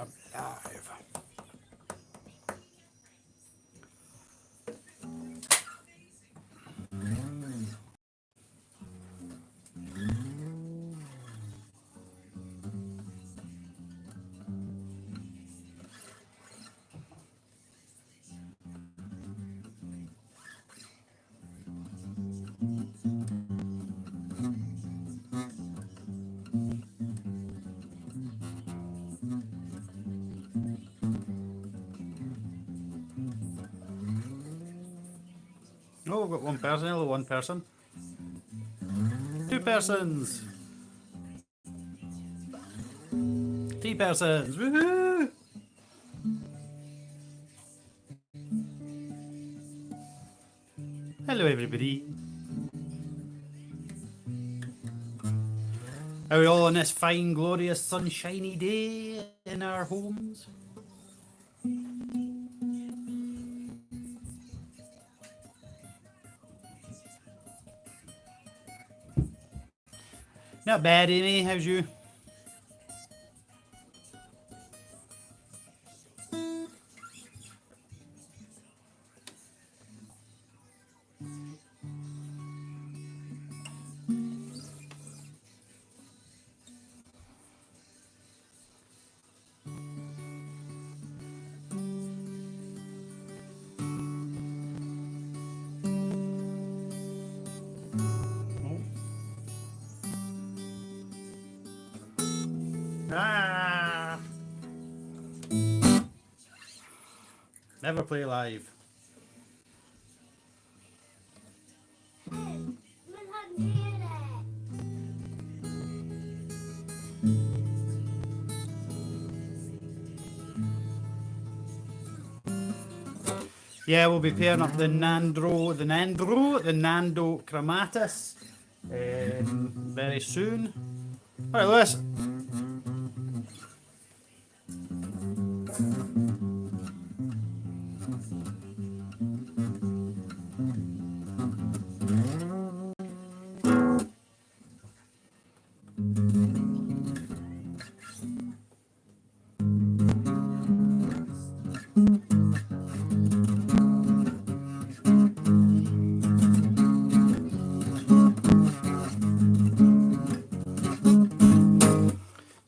alive. Oh, we've got one person, only one person. Two persons. Three persons. Woohoo! Hello, everybody. Are we all on this fine, glorious, sunshiny day in our homes? Not bad, Amy. How's you? Ah! Never play live. Yeah, we'll be pairing up the Nando Chromatis very soon. All right, Lewis.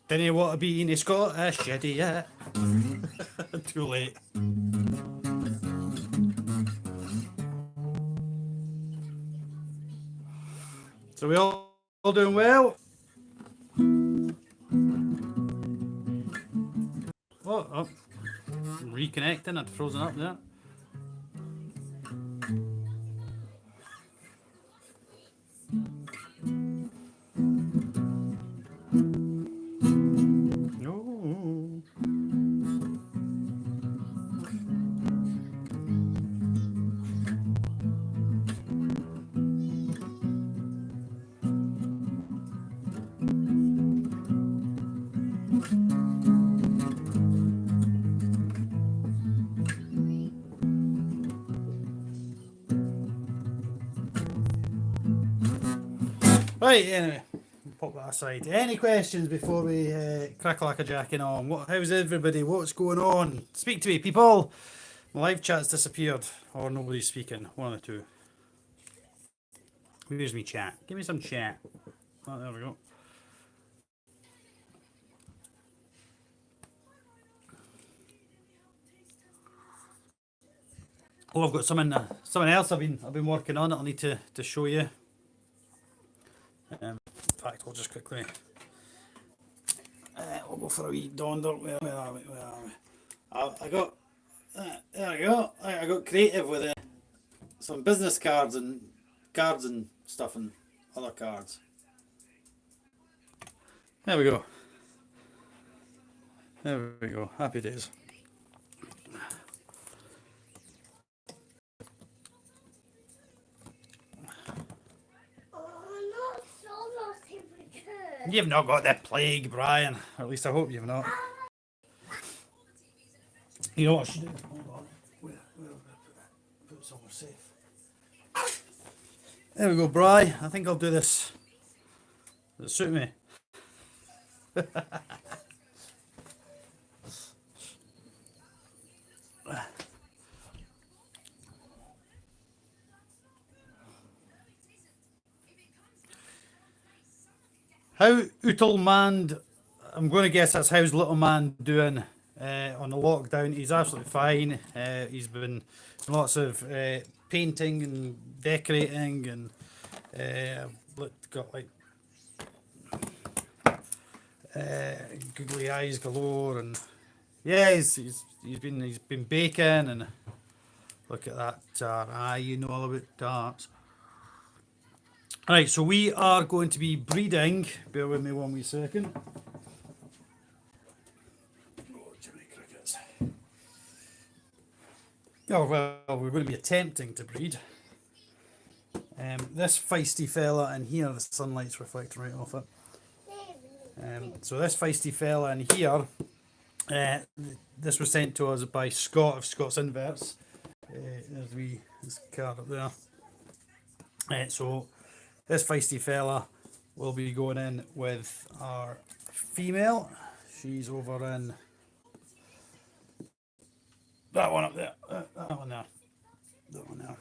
Didn't want to be in a Scottish idiot. Too late. So we all doing well? Oh, reconnecting. I'd frozen up there. Right, anyway, pop that aside. Any questions before we crack-a-lack-a-jacking on? How's everybody? What's going on? Speak to me, people. My live chat's disappeared, or nobody's speaking. One of the two. Where's me chat? Give me some chat. Oh, there we go. Oh, I've got something else I've been working on. I'll need to show you. In fact, we'll just quickly. We'll go for a wee donder. Where are we? I got. There we go. I got creative with some business cards and stuff and other cards. There we go. There we go. Happy days. You've not got the plague, Brian. Or at least I hope you've not. You know what I should do? Hold on. Where am I going to put it somewhere safe? There we go, Bri. I think I'll do this. Does it suit me? How Utelmand, I'm going to guess that's how's little man doing on the lockdown. He's absolutely fine. He's been lots of painting and decorating and got like googly eyes galore, and yeah, he's been baking, and look at that dart. You know all about darts. All right, so we are going to be breeding. Bear with me 1 wee second. Oh, Jimmy Crickets. Oh well, we're going to be attempting to breed. This feisty fella in here, the sunlight's reflecting right off it. So this feisty fella in here, this was sent to us by Scott of Scott's Inverts. There's this card up there. So this feisty fella will be going in with our female. She's over in that one up there. That one there. That one there.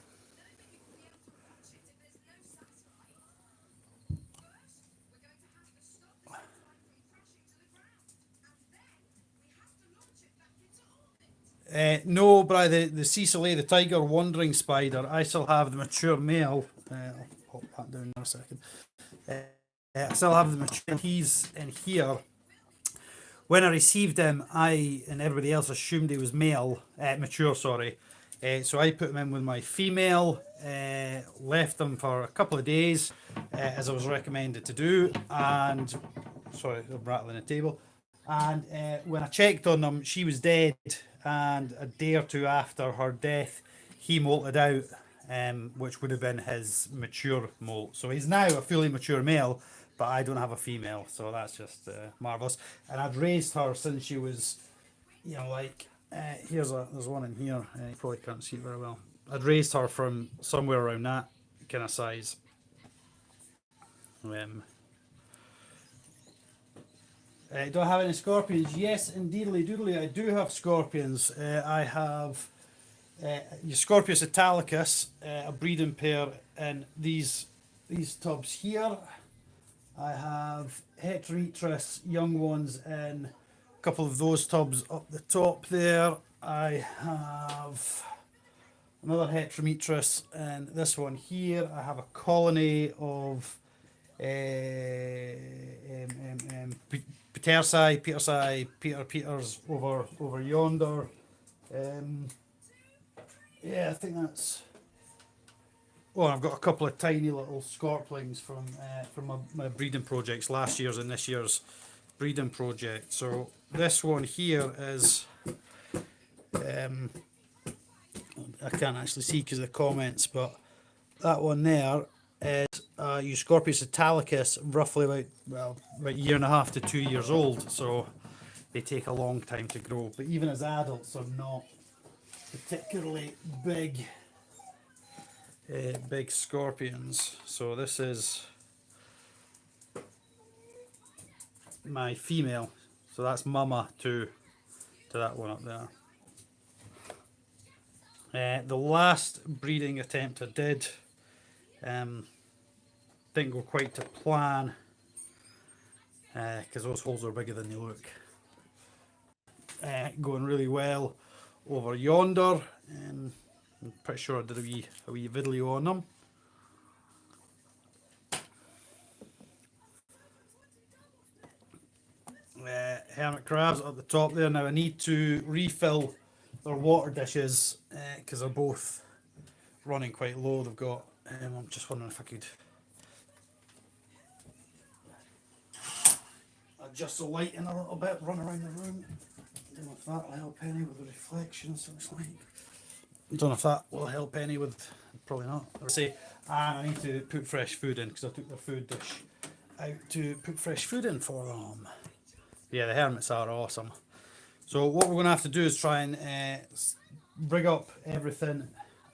No, but the Cecil A, the tiger wandering spider, I still have the mature male. I'll pop that down in a second. I still have the mature. He's in here. When I received him, I and everybody else assumed he was male, mature. Sorry. So I put him in with my female. Left him for a couple of days, as I was recommended to do. And sorry, I'm rattling the table. And when I checked on him, she was dead. And a day or two after her death, he molted out, which would have been his mature molt. So he's now a fully mature male, but I don't have a female, so that's just marvelous. And I've raised her since she was, like there's one in here. You probably can't see it very well. I'd raised her from somewhere around that kind of size. Do I have any scorpions? Yes, indeedly doodly, I do have scorpions. I have Scorpius italicus, a breeding pair in these tubs here. I have Heterometris young ones in a couple of those tubs up the top there. I have another Heterometris in this one here. I have a colony of Peters over yonder. Yeah, I think that's. Oh, I've got a couple of tiny little scorplings from my breeding projects, last year's and this year's breeding project. So this one here is. I can't actually see because of the comments, but that one there is Euscorpius italicus, roughly about a year and a half to 2 years old. So they take a long time to grow. But even as adults, are not particularly big scorpions. So this is my female. So that's mama to that one up there. The last breeding attempt I did didn't go quite to plan because those holes are bigger than they look. Going really well over yonder. I'm pretty sure I did a wee video on them. Hermit crabs at the top there. Now I need to refill their water dishes because they're both running quite low. They've got. I'm just wondering if I could adjust the lighting a little bit, run around the room. Don't know if that will help any with the reflections. Looks like. Don't know if that will help any with. Probably not. I would say, and I need to put fresh food in because I took their food dish out to put fresh food in for them. Yeah, the hermits are awesome. So what we're going to have to do is try and rig up everything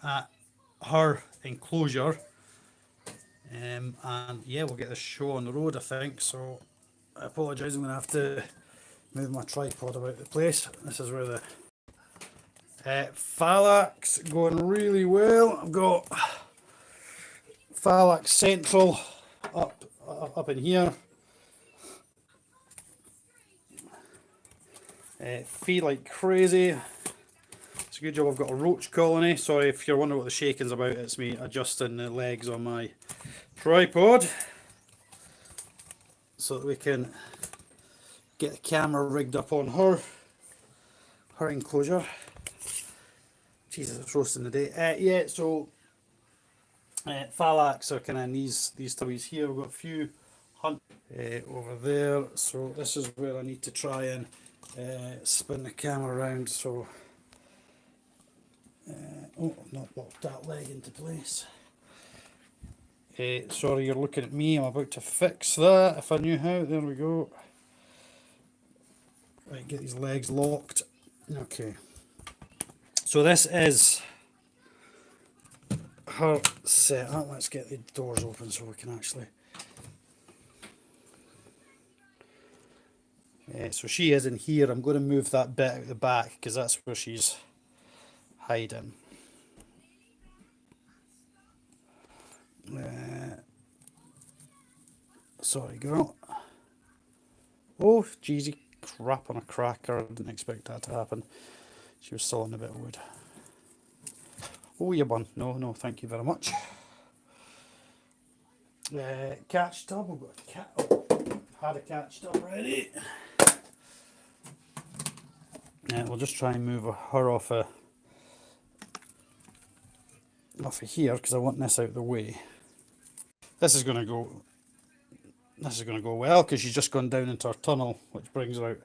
at her enclosure. And yeah, we'll get this show on the road, I think. So I apologise, I'm going to have to move my tripod about the place. This is where the Phallax going really well. I've got Phallax Central up in here. Feed like crazy. It's a good job I've got a roach colony. Sorry if you're wondering what the shaking's about, it's me adjusting the legs on my tripod so that we can get the camera rigged up on her enclosure. Jesus, it's roasting the day. Yeah, so Phalax are kind of these tubbies here. We've got a few hunt over there. So this is where I need to try and spin the camera around. So, oh, I've not locked that leg into place. Sorry, you're looking at me. I'm about to fix that. If I knew how, there we go. Right, get these legs locked. Okay. So this is her setup. Let's get the doors open so we can actually. So she is in here. I'm going to move that bit out the back because that's where she's hiding. Sorry, girl. Oh, jeezy crap on a cracker. I didn't expect that to happen. She was still on a bit of wood. Oh, you bun. No, thank you very much. Catch tub. We've got a cat. Oh, had a catch tub ready. We'll just try and move her off of here because I want this out of the way. This is going to go well because she's just gone down into our tunnel, which brings her out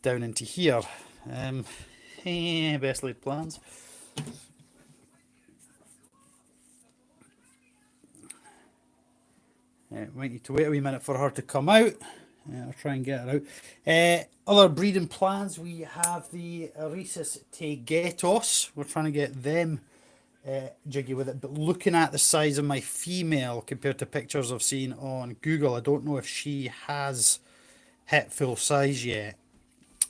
down into here. Best laid plans. Might need to wait a wee minute for her to come out. I'll try and get her out. Other breeding plans, we have the Rhesus tegetos. We're trying to get them jiggy with it, but looking at the size of my female compared to pictures I've seen on Google, I don't know if she has hit full size yet.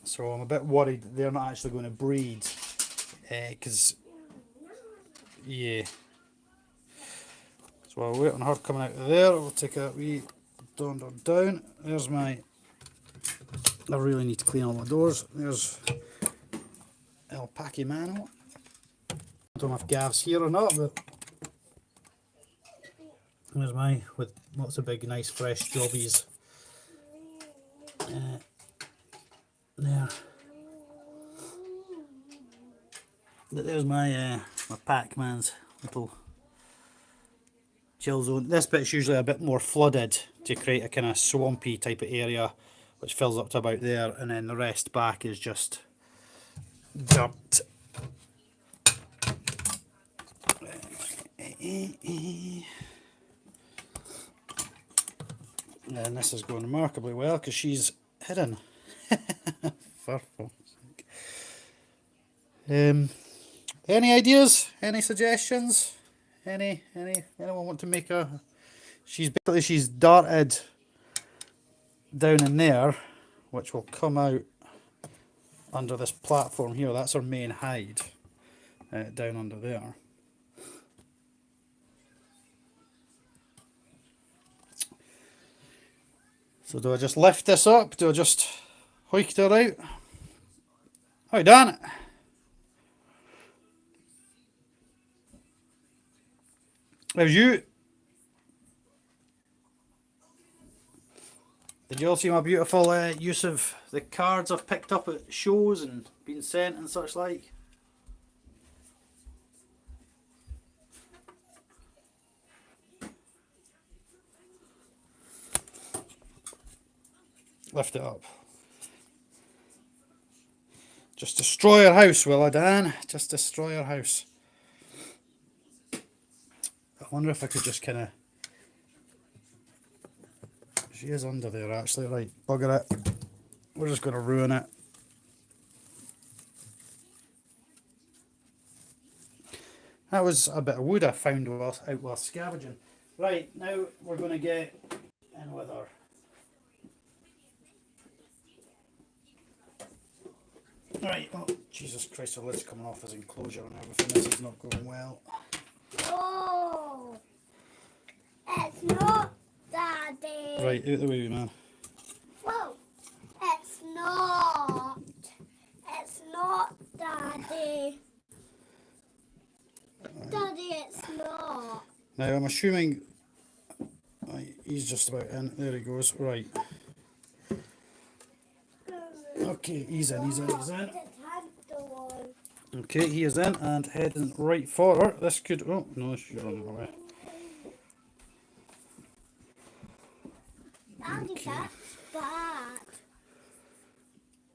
So I'm a bit worried that they're not actually going to breed. Because, yeah. So I'll wait on her coming out of there. We'll take a wee donder down. There's my... I really need to clean all my doors. There's Alpaca Mano. I don't know if Gav's here or not, but there's my, with lots of big, nice, fresh jobbies. There. But there's my my Pac-Man's little chill zone. This bit's usually a bit more flooded to create a kind of swampy type of area, which fills up to about there, and then the rest back is just dirt. And this is going remarkably well because she's hidden. Any ideas? Any suggestions? Anyone want to make a? She's darted down in there, which will come out under this platform here. That's her main hide, down under there. So do I just lift this up? Do I just hoik her out? How done it? How's you? Did you all see my beautiful use of the cards I've picked up at shows and been sent and such like? Lift it up. Just destroy her house, will I, Dan? Just destroy her house. I wonder if I could just kind of... She is under there, actually. Right, bugger it. We're just going to ruin it. That was a bit of wood I found out while scavenging. Right, now we're going to get in with her. Right, oh, Jesus Christ, the lid's coming off his enclosure and everything. This is not going well. Oh, it's not, Daddy. Right, out the way, man. Whoa, it's not. Now I'm assuming right, he's just about in. There he goes. Right. Okay, he's in. He's in. He's in. Okay, he is in and heading right forward. This could. Oh no, she's running away. Daddy, Okay. that's bad.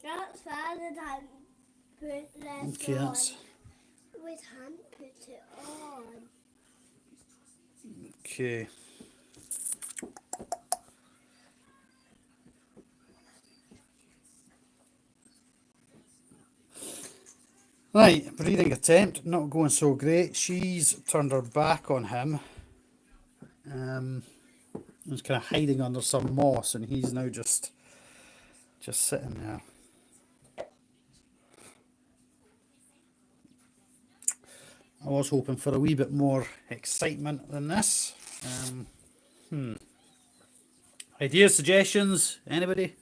That's bad. I can't put this Okay, on. that's We can't put it on. okay. Right, breathing attempt, not going so great. She's turned her back on him. He's kind of hiding under some moss, and he's now just sitting there. I was hoping for a wee bit more excitement than this. Ideas, suggestions? Anybody?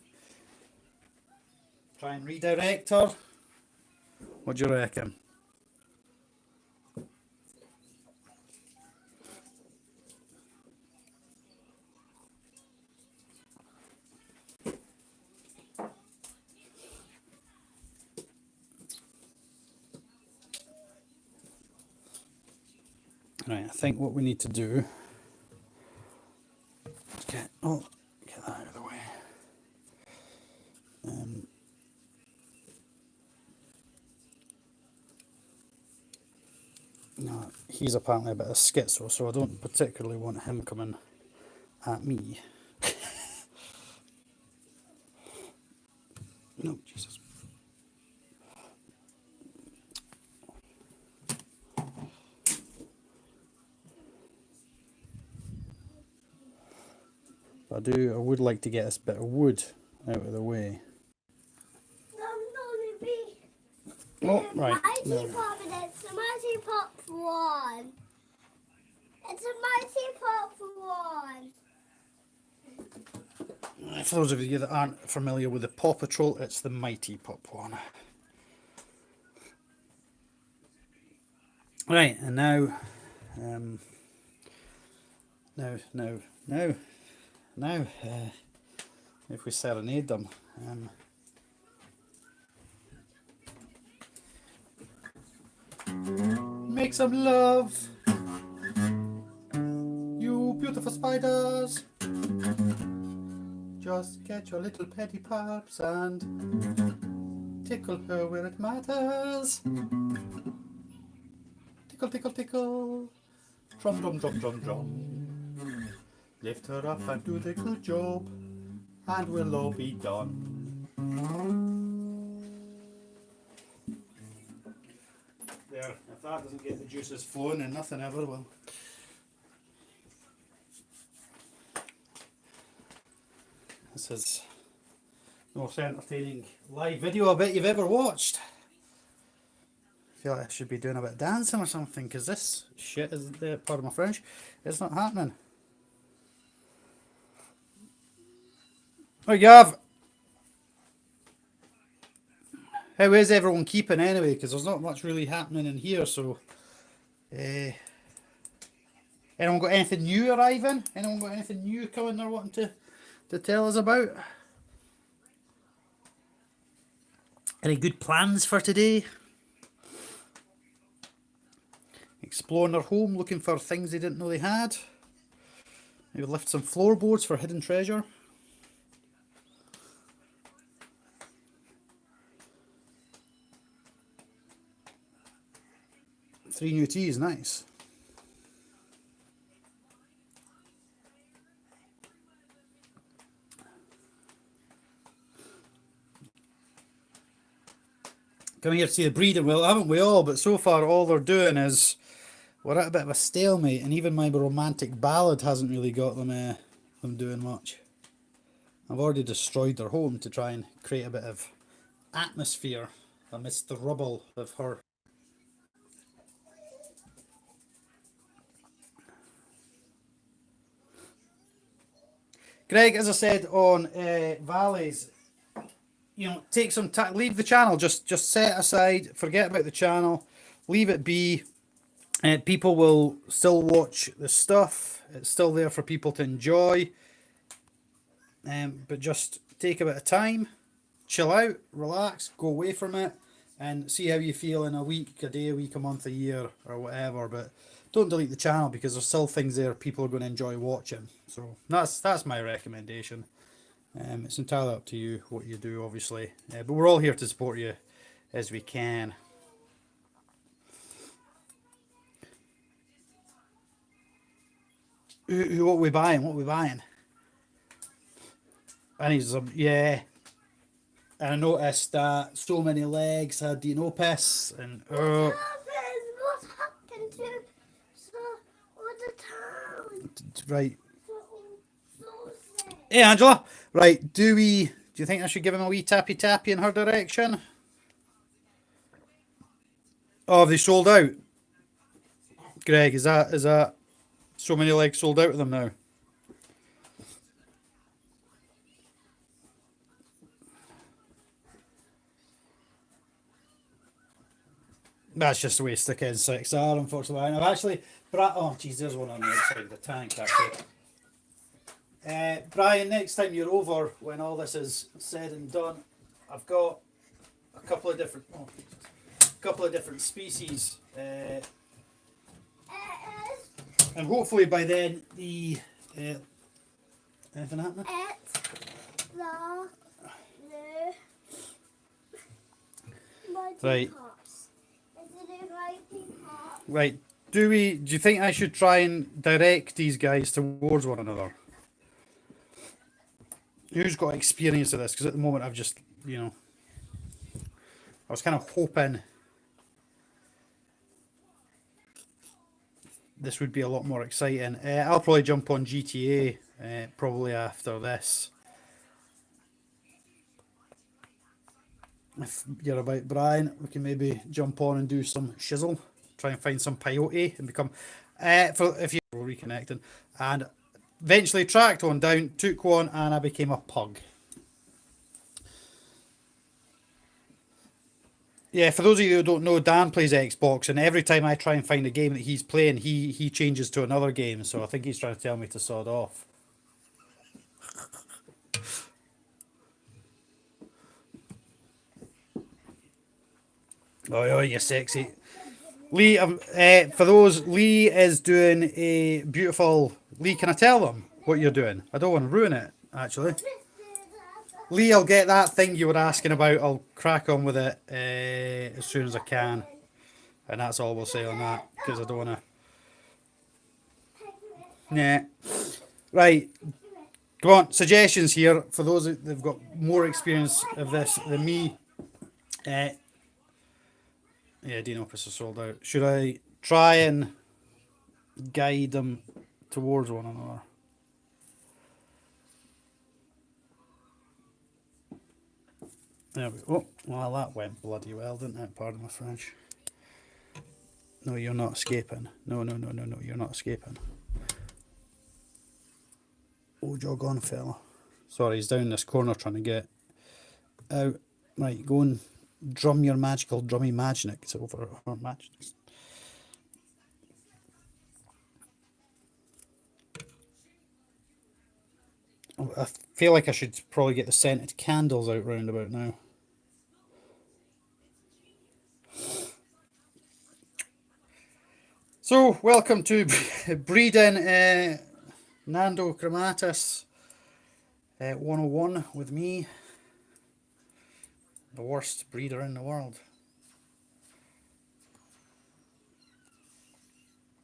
Try and redirect her. What do you reckon? Right, I think what we need to do is get that out of the way. No, he's apparently a bit of schizo, so I don't particularly want him coming at me. No, Jesus. I would like to get this bit of wood out of the way. Oh, right. Mighty No. Pop, and it's a Mighty Pop 1. It's a Mighty Pop 1. For those of you that aren't familiar with the Paw Patrol, it's the Mighty Pop one. Right, and now, if we serenade them, make some love, you beautiful spiders. Just get your little petty pups and tickle her where it matters. Tickle, tickle, tickle. Drum, drum, drum, drum, drum. Lift her up and do the good job, and we'll all be done. There, if that doesn't get the juices flowing, then nothing ever will. This is the most entertaining live video I bet you've ever watched. I feel like I should be doing a bit of dancing or something, because this shit is, pardon my French, it's not happening. Oh, Gav! How is everyone keeping anyway? Because there's not much really happening in here, so... anyone got anything new arriving? Anyone got anything new coming they're wanting to tell us about? Any good plans for today? Exploring their home, looking for things they didn't know they had. Maybe lift some floorboards for hidden treasure. Three new teas, nice. Come here to see the breeding. Well, haven't we all? But so far, all they're doing is we're at a bit of a stalemate, and even my romantic ballad hasn't really got them doing much. I've already destroyed their home to try and create a bit of atmosphere amidst the rubble of her. Greg, as I said on Valleys, you know, take some time, leave the channel, just set aside, forget about the channel, leave it be, People will still watch the stuff. It's still there for people to enjoy. But just take a bit of time, chill out, relax, go away from it, and see how you feel in a week, a day, a week, a month, a year, or whatever. But don't delete the channel because there's still things there people are going to enjoy watching. So that's my recommendation. It's entirely up to you what you do, obviously. But we're all here to support you as we can. What are we buying? What are we buying? I need some, yeah. And I noticed that so many legs had Dinopus and What happened to all the town? right. So sad. Hey Angela, right? Do you think I should give him a wee tappy tappy in her direction? Oh, have they sold out? Greg, is that so many legs sold out of them now? That's just the way stick insects are, unfortunately. And I've actually, oh geez, there's one on the outside of the tank actually. Brian, next time you're over, when all this is said and done, I've got a couple of different species, and hopefully by then the anything happening? Right. Right. Do you think I should try and direct these guys towards one another? Who's got experience of this? Because at the moment I've just, I was kind of hoping this would be a lot more exciting. I'll probably jump on GTA probably after this. If you're about, Brian, we can maybe jump on and do some shizzle. Try and find some peyote and become if you're reconnecting, and eventually tracked one down, took one, and I became a pug. Yeah, for those of you who don't know, Dan plays Xbox, and every time I try and find a game that he's playing, he changes to another game. So I think he's trying to tell me to sod off. Oh, you're sexy. Lee, for those, Lee is doing a beautiful... Lee, can I tell them what you're doing? I don't want to ruin it, actually. Lee, I'll get that thing you were asking about. I'll crack on with it as soon as I can. And that's all we'll say on that, because I don't want to... Yeah. Right. Come on, suggestions here for those that've got more experience of this than me. Yeah, Dinopus is sold out. Should I try and guide them towards one another? There we go. Oh, well, that went bloody well, didn't it? Pardon my French. No, you're not escaping. No, you're not escaping. Oh, jog on, fella. Sorry, he's down this corner trying to get out. Right, go and drum your magical drummy magic over our magic. I feel like I should probably get the scented candles out round about now. So, welcome to Breeding Nando Chromatus 101 with me, the worst breeder in the world.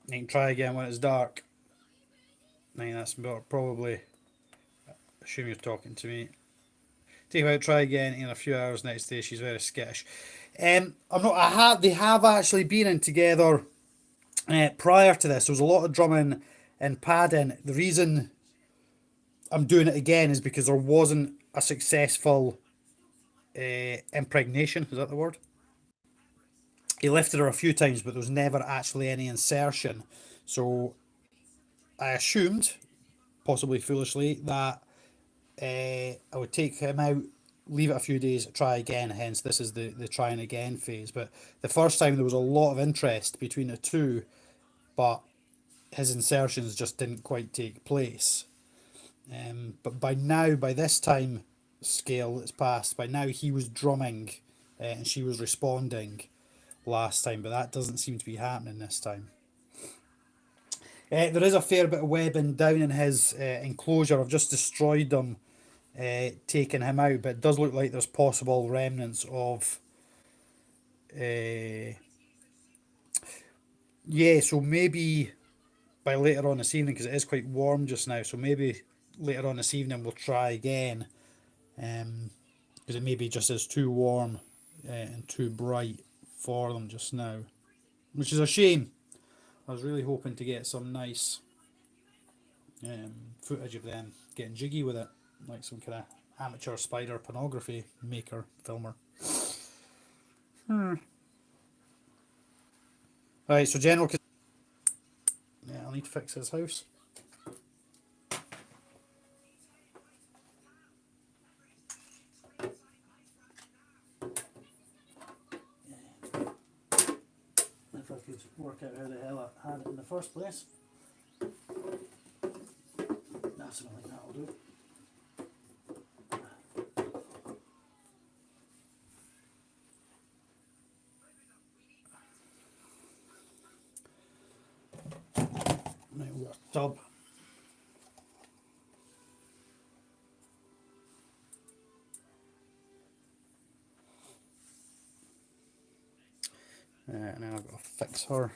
You can try again when it's dark. I think that's probably... Assume you're talking to me. Take about try again in a few hours next day. She's very skittish. I'm not. They have actually been in together prior to this. There was a lot of drumming and padding. The reason I'm doing it again is because there wasn't a successful impregnation. Is that the word? He lifted her a few times, but there was never actually any insertion. So I assumed, possibly foolishly, that I would take him out, leave it a few days, try again. Hence, this is the trying again phase. But the first time there was a lot of interest between the two, but his insertions just didn't quite take place. But by now, by this time scale that's passed, by now he was drumming and she was responding last time, but that doesn't seem to be happening this time. There is a fair bit of webbing down in his enclosure. I've just destroyed them, taking him out, but it does look like there's possible remnants of... yeah, so maybe by later on this evening, because it is quite warm just now, so maybe later on this evening we'll try again, because it maybe just is too warm and too bright for them just now, which is a shame. I was really hoping to get some nice footage of them getting jiggy with it, like some kind of amateur spider pornography maker, filmer. Right, so general... yeah, I'll need to fix his house. If I could work out how the hell I had it in the first place. That's something like that'll do. Right, we've got a tub. And then I've got to fix her.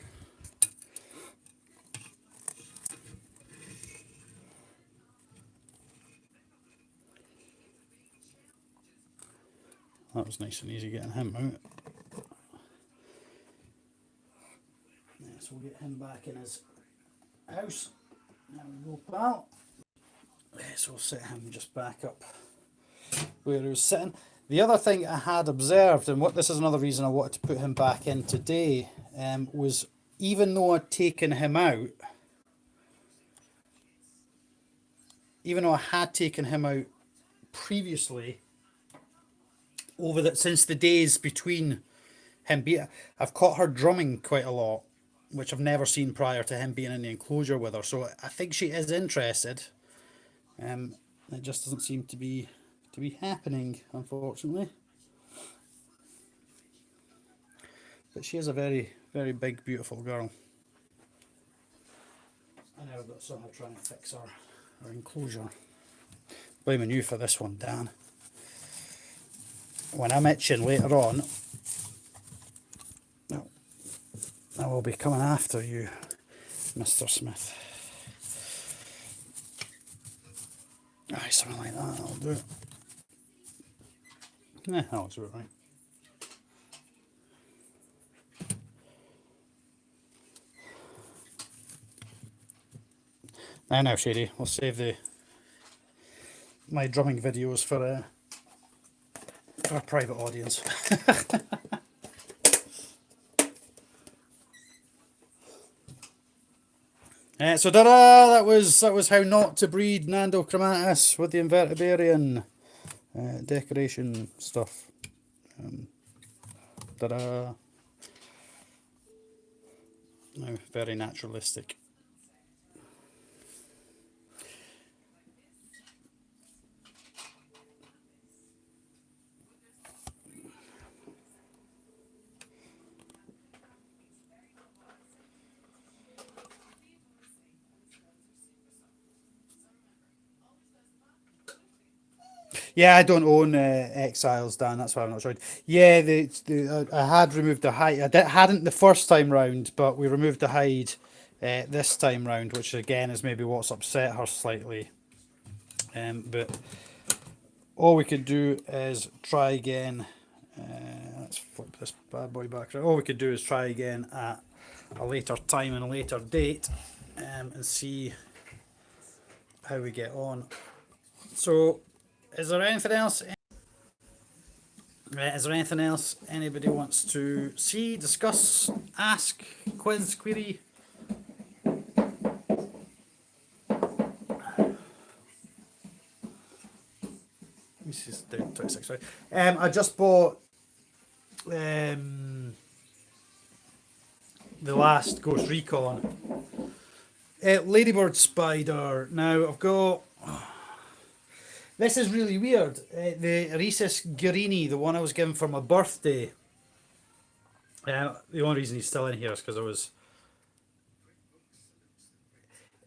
That was nice and easy getting him out. Yeah, so we'll get him back in his house. There we go, pal. Yeah, so we'll set him just back up where he was sitting. The other thing I had observed, and this is another reason I wanted to put him back in today, was even though I'd taken him out, even though I had taken him out previously, since the days between him being... I've caught her drumming quite a lot, which I've never seen prior to him being in the enclosure with her. So I think she is interested. It just doesn't seem to be happening, unfortunately. But she is a very, very big, beautiful girl. I now I've got to somehow try and fix her enclosure. Blaming you for this one, Dan. When I'm itching later on, I will be coming after you, Mr. Smith. Aye, something like that, I'll do it. Yeah, I'll do it right. Now, Shady, we'll save my drumming videos for a private audience. So that was how not to breed Nando chromatus with the invertebrarian decoration stuff. No, very naturalistic. Yeah, I don't own Exiles, Dan. That's why I'm not showing. Yeah, I had removed the hide. Hadn't the first time round, but we removed the hide this time round, which again is maybe what's upset her slightly. But all we could do is try again. Let's flip this bad boy back. All we could do is try again at a later time and a later date, and see how we get on. So, is there anything else? Is there anything else anybody wants to see, discuss, ask, quiz, query? This is down 26, right? I just bought the last Ghost Recon. Ladybird spider. Now I've got. This is really weird. The Rhesus Guerini, the one I was given for my birthday. The only reason he's still in here is because I was.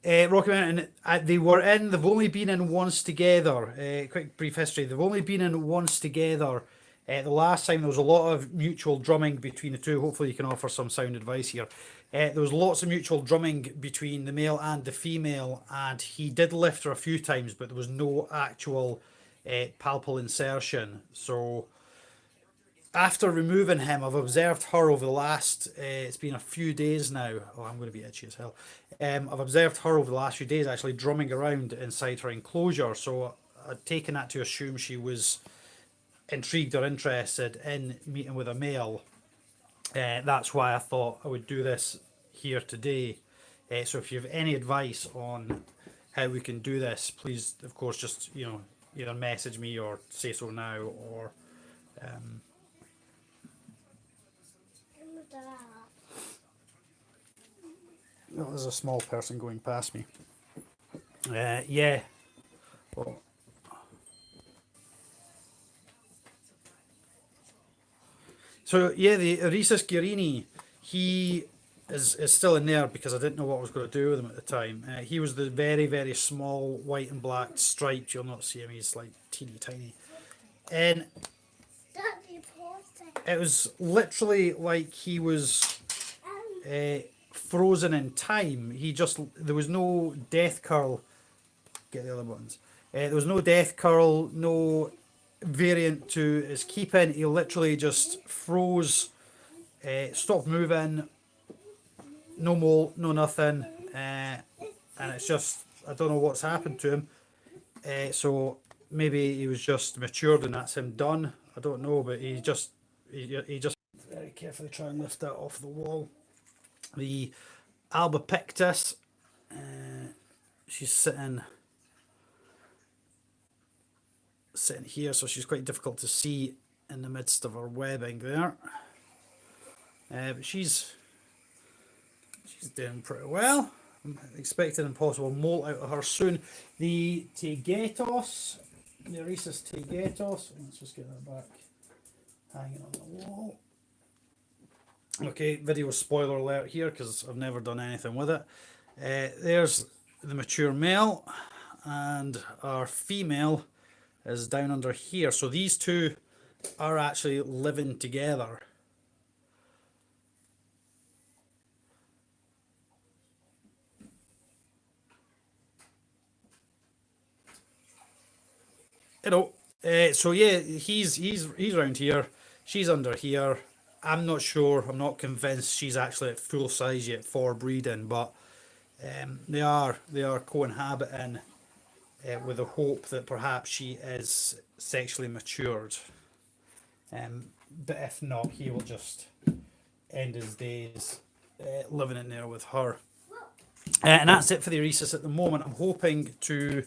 Rocky Mountain, they were in, they've only been in once together. Quick brief history. They've only been in once together. The last time there was a lot of mutual drumming between the two. Hopefully, you can offer some sound advice here. There was lots of mutual drumming between the male and the female, and he did lift her a few times, but there was no actual palpal insertion. So, after removing him, I've observed her over the last, it's been a few days now. Oh, I'm going to be itchy as hell. I've observed her over the last few days actually drumming around inside her enclosure. So I'd taken that to assume she was intrigued or interested in meeting with a male. That's why I thought I would do this here today. So if you have any advice on how we can do this, please, of course, just, either message me or say so now, or oh, there's a small person going past me. Yeah. Well, so yeah, the Rhesus Guerini, he is still in there because I didn't know what I was going to do with him at the time. He was the very, very small white and black striped. You'll not see him. He's like teeny tiny. And it was literally like he was frozen in time. There was no death curl. Get the other buttons. There was no death curl, no variant to his keeping. He literally just froze, stopped moving, no molt, no nothing, and it's just, I don't know what's happened to him. So maybe he was just matured and that's him done. I don't know, but he just very carefully try and lift that off the wall. The Albopictus, she's sitting here, so she's quite difficult to see in the midst of her webbing there. But she's doing pretty well. I'm expecting impossible molt out of her soon. The Tegetos, the Rhesus Tegetos, let's just get that back hanging on the wall. Okay, video spoiler alert here because I've never done anything with it. There's the mature male, and our female is down under here. So these two are actually living together. So yeah, he's around here. She's under here. I'm not sure. I'm not convinced she's actually at full size yet for breeding, but they are cohabiting with the hope that perhaps she is sexually matured. But if not, he will just end his days living in there with her. And that's it for the Rhesus at the moment. I'm hoping to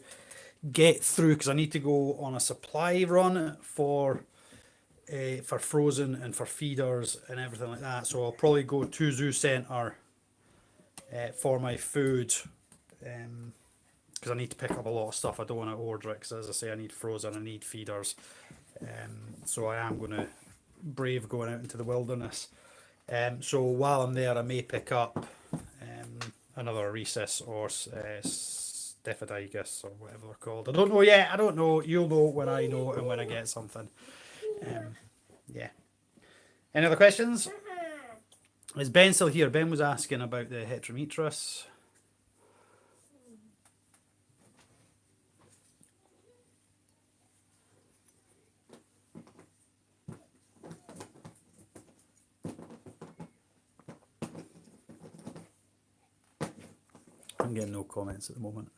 get through because I need to go on a supply run for frozen and for feeders and everything like that. So I'll probably go to Zoo Centre for my food because I need to pick up a lot of stuff. I don't want to order it because, as I say, I need frozen, I need feeders. So I am going to brave going out into the wilderness. So while I'm there, I may pick up another Rhesus or Stephadigus or whatever they're called. I don't know yet. I don't know. You'll know when I know and when I get something. Yeah. Any other questions? Is Ben still here? Ben was asking about the Heterometrus. I'm getting no comments at the moment.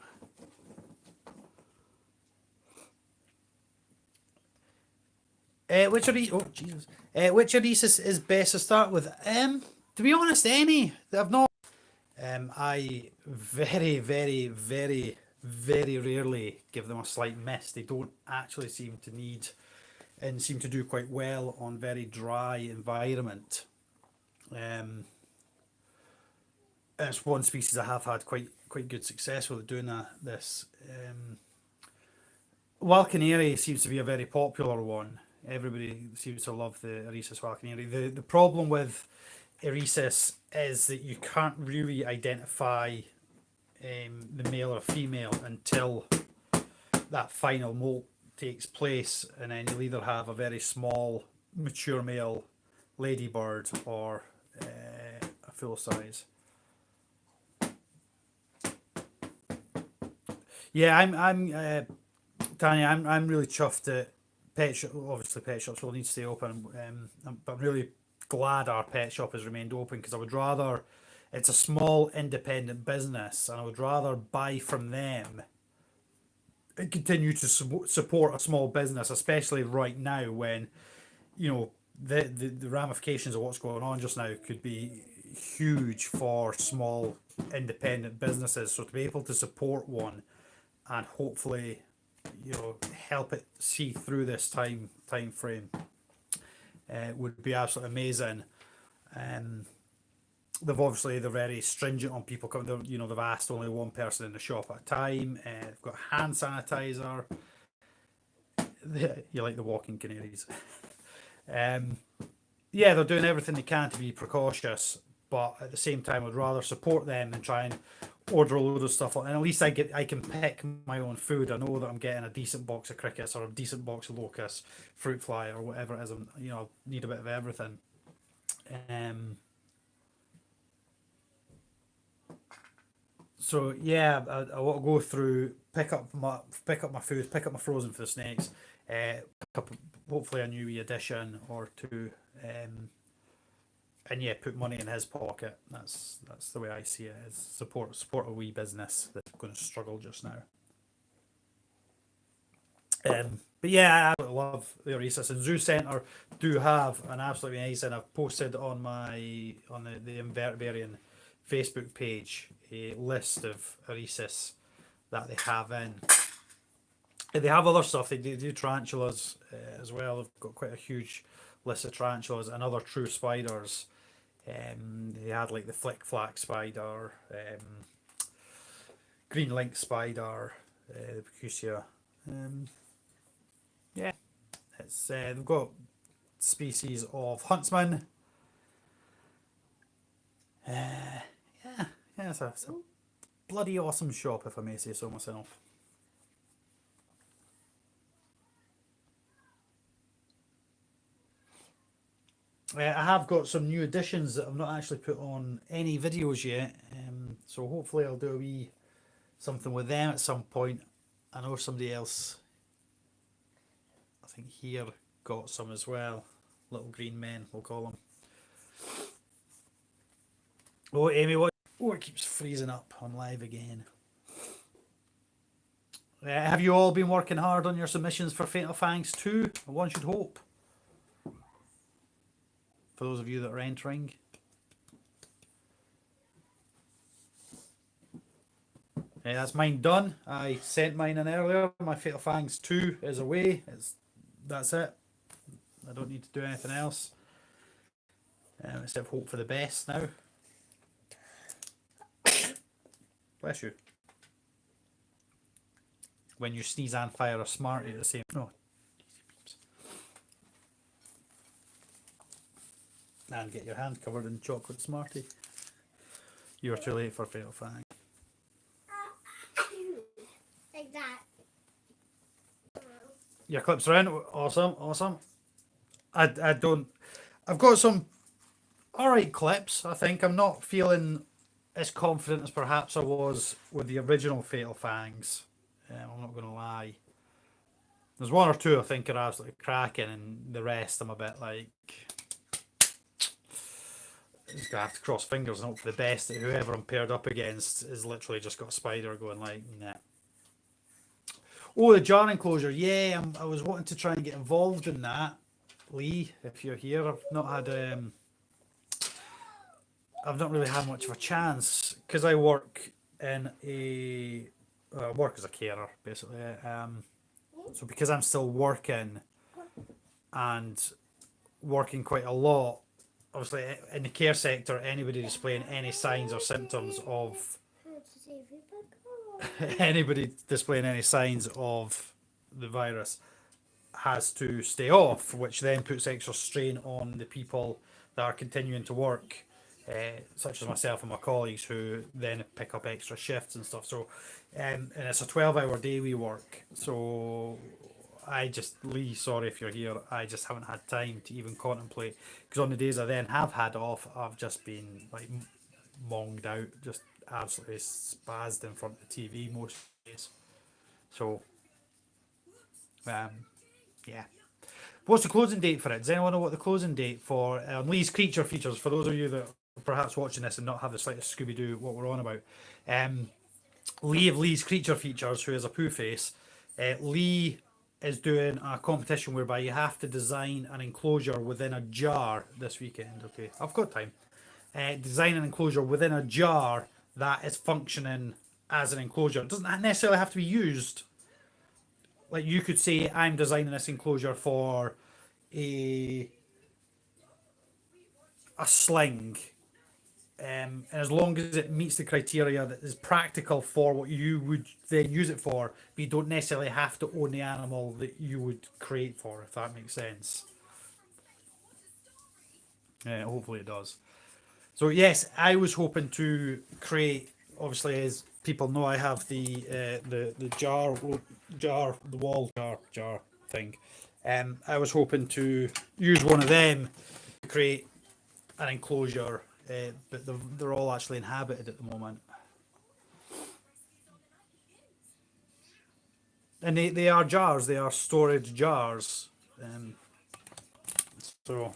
Which Rhesus is best to start with? To be honest, any. I've not. I very, very, very, very rarely give them a slight miss. They don't actually seem to need and seem to do quite well on very dry environment. it's one species I have had quite good success with doing this. Wild canary seems to be a very popular one. Everybody seems to love the Eresus wild canary. The problem with Eresus is that you can't really identify the male or female until that final molt takes place, and then you'll either have a very small mature male ladybird or a full size. Yeah, I'm Tanya. I'm really chuffed that pet shop. Obviously, pet shops will need to stay open. But I'm really glad our pet shop has remained open, because I would rather, it's a small independent business, and I would rather buy from them and continue to support a small business, especially right now when, you know, the ramifications of what's going on just now could be huge for small independent businesses. So to be able to support one and hopefully, you know, help it see through this time frame would be absolutely amazing. They're very stringent on people coming. You know, they've asked only one person in the shop at a time. They've got hand sanitizer. You like the walking canaries. Yeah, they're doing everything they can to be precautious, but at the same time, I'd rather support them than try and order a load of stuff. And at least I can pick my own food. I know that I'm getting a decent box of crickets or a decent box of locusts, fruit fly or whatever it is. You know, need a bit of everything. So yeah, I want to go through, pick up my food, pick up my frozen for the snakes, pick up hopefully a new wee edition or two, and yeah, put money in his pocket. That's the way I see it. Is support a wee business that's going to struggle just now. But yeah, I absolutely love the Oasis, and Zoo Centre do have an absolutely amazing. I've posted on the Invertebrarian Facebook page a list of Oasis that they have in. They have other stuff. They do tarantulas as well. They've got quite a huge list of tarantulas and other true spiders. They had like the flick flack spider, green link spider, the Picusia. Yeah, it's they've got species of huntsman. Yeah, it's a bloody awesome shop, if I may say so myself. I have got some new additions that I've not actually put on any videos yet, so hopefully I'll do a wee something with them at some point. I know somebody else, I think here, got some as well. Little green men, we'll call them. Oh, Amy, what? Oh, it keeps freezing up on live again. Have you all been working hard on your submissions for Fatal Fangs 2? One should hope. For those of you that are entering. That's mine done. I sent mine in earlier. My Fatal Fangs 2 is away. That's it. I don't need to do anything else. Except hope for the best now. Bless you. When you sneeze and fire a Smartie at the same time. Oh. And get your hand covered in chocolate Smartie. You're too late for Fatal Fang. Like that. Your clips are in. Awesome. I don't. I've got some alright clips. I think I'm not feeling as confident as perhaps I was with the original Fatal Fangs. I'm not going to lie. There's one or two I think are absolutely cracking, and the rest I'm a bit like. Just gonna have to cross fingers and hope for the best that whoever I'm paired up against is literally just got a spider going like, nah. Oh, the jar enclosure. Yeah, I was wanting to try and get involved in that. Lee, if you're here, I've not really had much of a chance because I work in work as a carer basically. So because I'm still working and working quite a lot, obviously in the care sector, anybody displaying any signs or symptoms of anybody displaying any signs of the virus has to stay off, which then puts extra strain on the people that are continuing to work, such as myself and my colleagues who then pick up extra shifts and stuff. So, and it's a 12-hour day we work. So, Lee, sorry if you're here, I just haven't had time to even contemplate. Because on the days I then have had off, I've just been like monged out, just absolutely spazzed in front of the TV most days. So, yeah. What's the closing date for it? Does anyone know what the closing date for Lee's Creature Features? For those of you that are perhaps watching this and not have the slightest Scooby Doo what we're on about, Lee of Lee's Creature Features, who is a poo face, Lee is doing a competition whereby you have to design an enclosure within a jar this weekend. Okay, I've got time. Design an enclosure within a jar that is functioning as an enclosure. It doesn't necessarily have to be used. Like you could say, I'm designing this enclosure for a sling, and as long as it meets the criteria that is practical for what you would then use it for, but you don't necessarily have to own the animal that you would create for, if that makes sense. Hopefully it does. So yes, I was hoping to create, obviously as people know, I have the wall jar thing. I was hoping to use one of them to create an enclosure, but they're all actually inhabited at the moment. And they are jars, they are storage jars. So,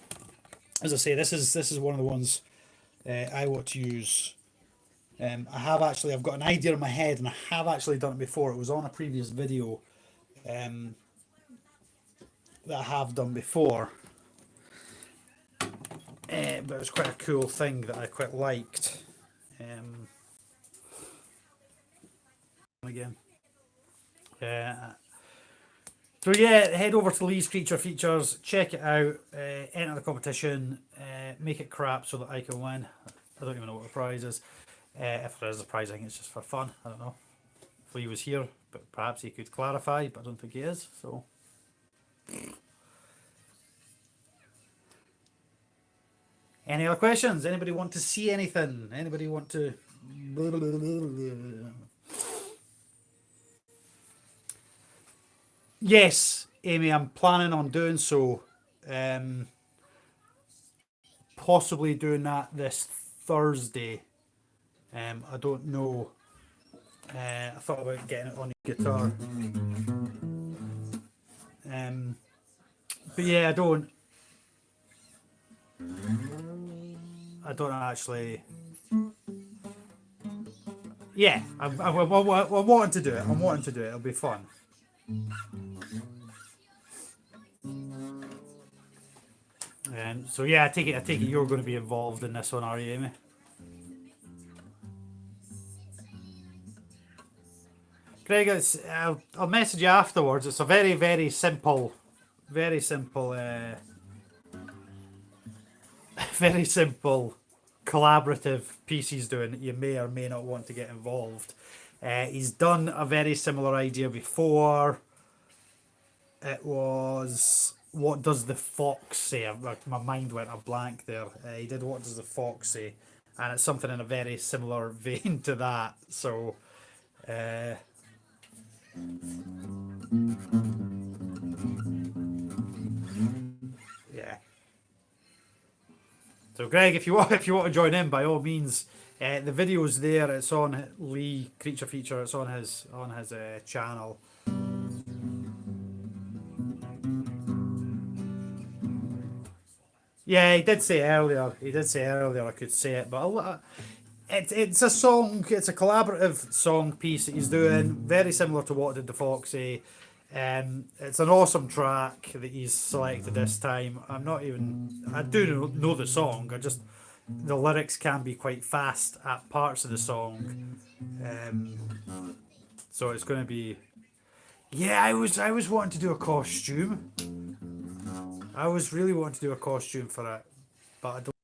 as I say, this is one of the ones I want to use. I've got an idea in my head, and I have actually done it before. It was on a previous video that I have done before, but it was quite a cool thing that I quite liked. Again, so yeah, head over to Lee's Creature Features, check it out, enter the competition, make it crap so that I can win. I don't even know what the prize is. If there is a prize, I think it's just for fun. I don't know. If Lee was here, but perhaps he could clarify, but I don't think he is. So, any other questions? Anybody want to see anything? Anybody want to? Yes, Amy, I'm planning on doing so. Possibly doing that this Thursday. I don't know. I thought about getting it on the guitar. But yeah, I don't actually. Yeah, I'm wanting to do it. I'm wanting to do it. It'll be fun. So yeah, I take it you're going to be involved in this one, are you, Amy? Greg, I'll message you afterwards. It's a very, very simple, very simple collaborative piece he's doing that you may or may not want to get involved. He's done a very similar idea before. It was What Does the Fox Say? My mind went a blank there. He did What Does the Fox Say? And it's something in a very similar vein to that. So, yeah. So Greg, if you want to join in, by all means, the video's there. It's on Lee Creature Feature. It's on his channel. Yeah, he did say earlier. I could say it, but it's a song. It's a collaborative song piece that he's doing, very similar to What Did the Fox Say. It's an awesome track that he's selected this time. I do know the song. The lyrics can be quite fast at parts of the song. So it's going to be. Yeah, I was wanting to do a costume. I was really wanting to do a costume for it, but I don't.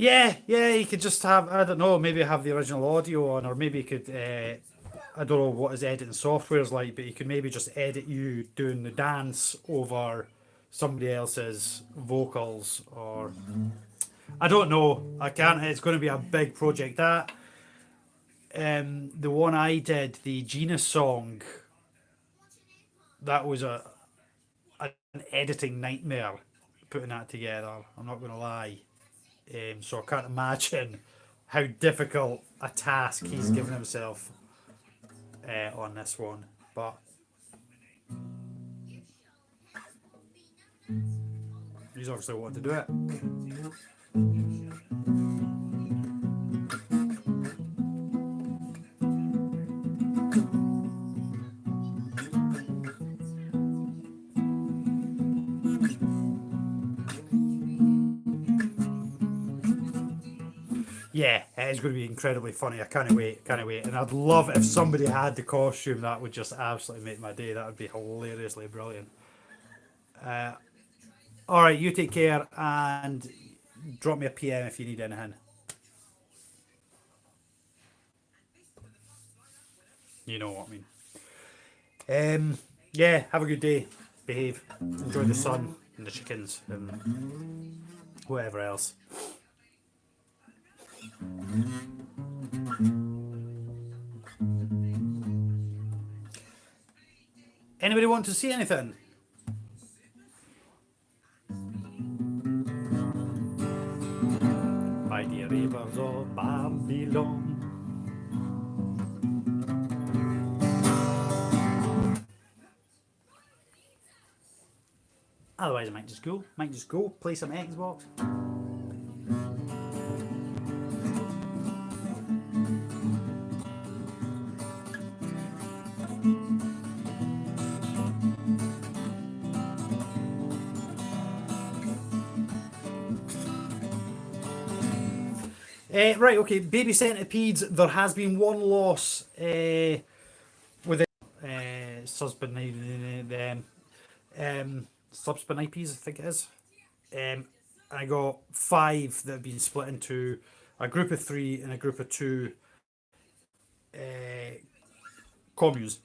Yeah, yeah, you could just have, I don't know, maybe have the original audio on, or maybe you could, I don't know what his editing software is like, but you could maybe just edit you doing the dance over somebody else's vocals, or I don't know. I can't, it's going to be a big project. That, the one I did, the Genius song, that was an editing nightmare putting that together. I'm not going to lie. So I can't imagine how difficult a task he's given himself on this one. But he's obviously wanted to do it. Yeah, it is going to be incredibly funny. I can't wait, can't wait. And I'd love if somebody had the costume. That would just absolutely make my day. That would be hilariously brilliant. All right, you take care and drop me a PM if you need anything. You know what I mean. Yeah, have a good day. Behave. Enjoy the sun and the chickens and whatever else. Anybody want to see anything? By the rivers of Babylon. Otherwise, I might just go. Play some Xbox. Right, okay, baby centipedes. There has been one loss with subspinipes, I think it is. I got 5 that have been split into a group of 3 and a group of 2 communes.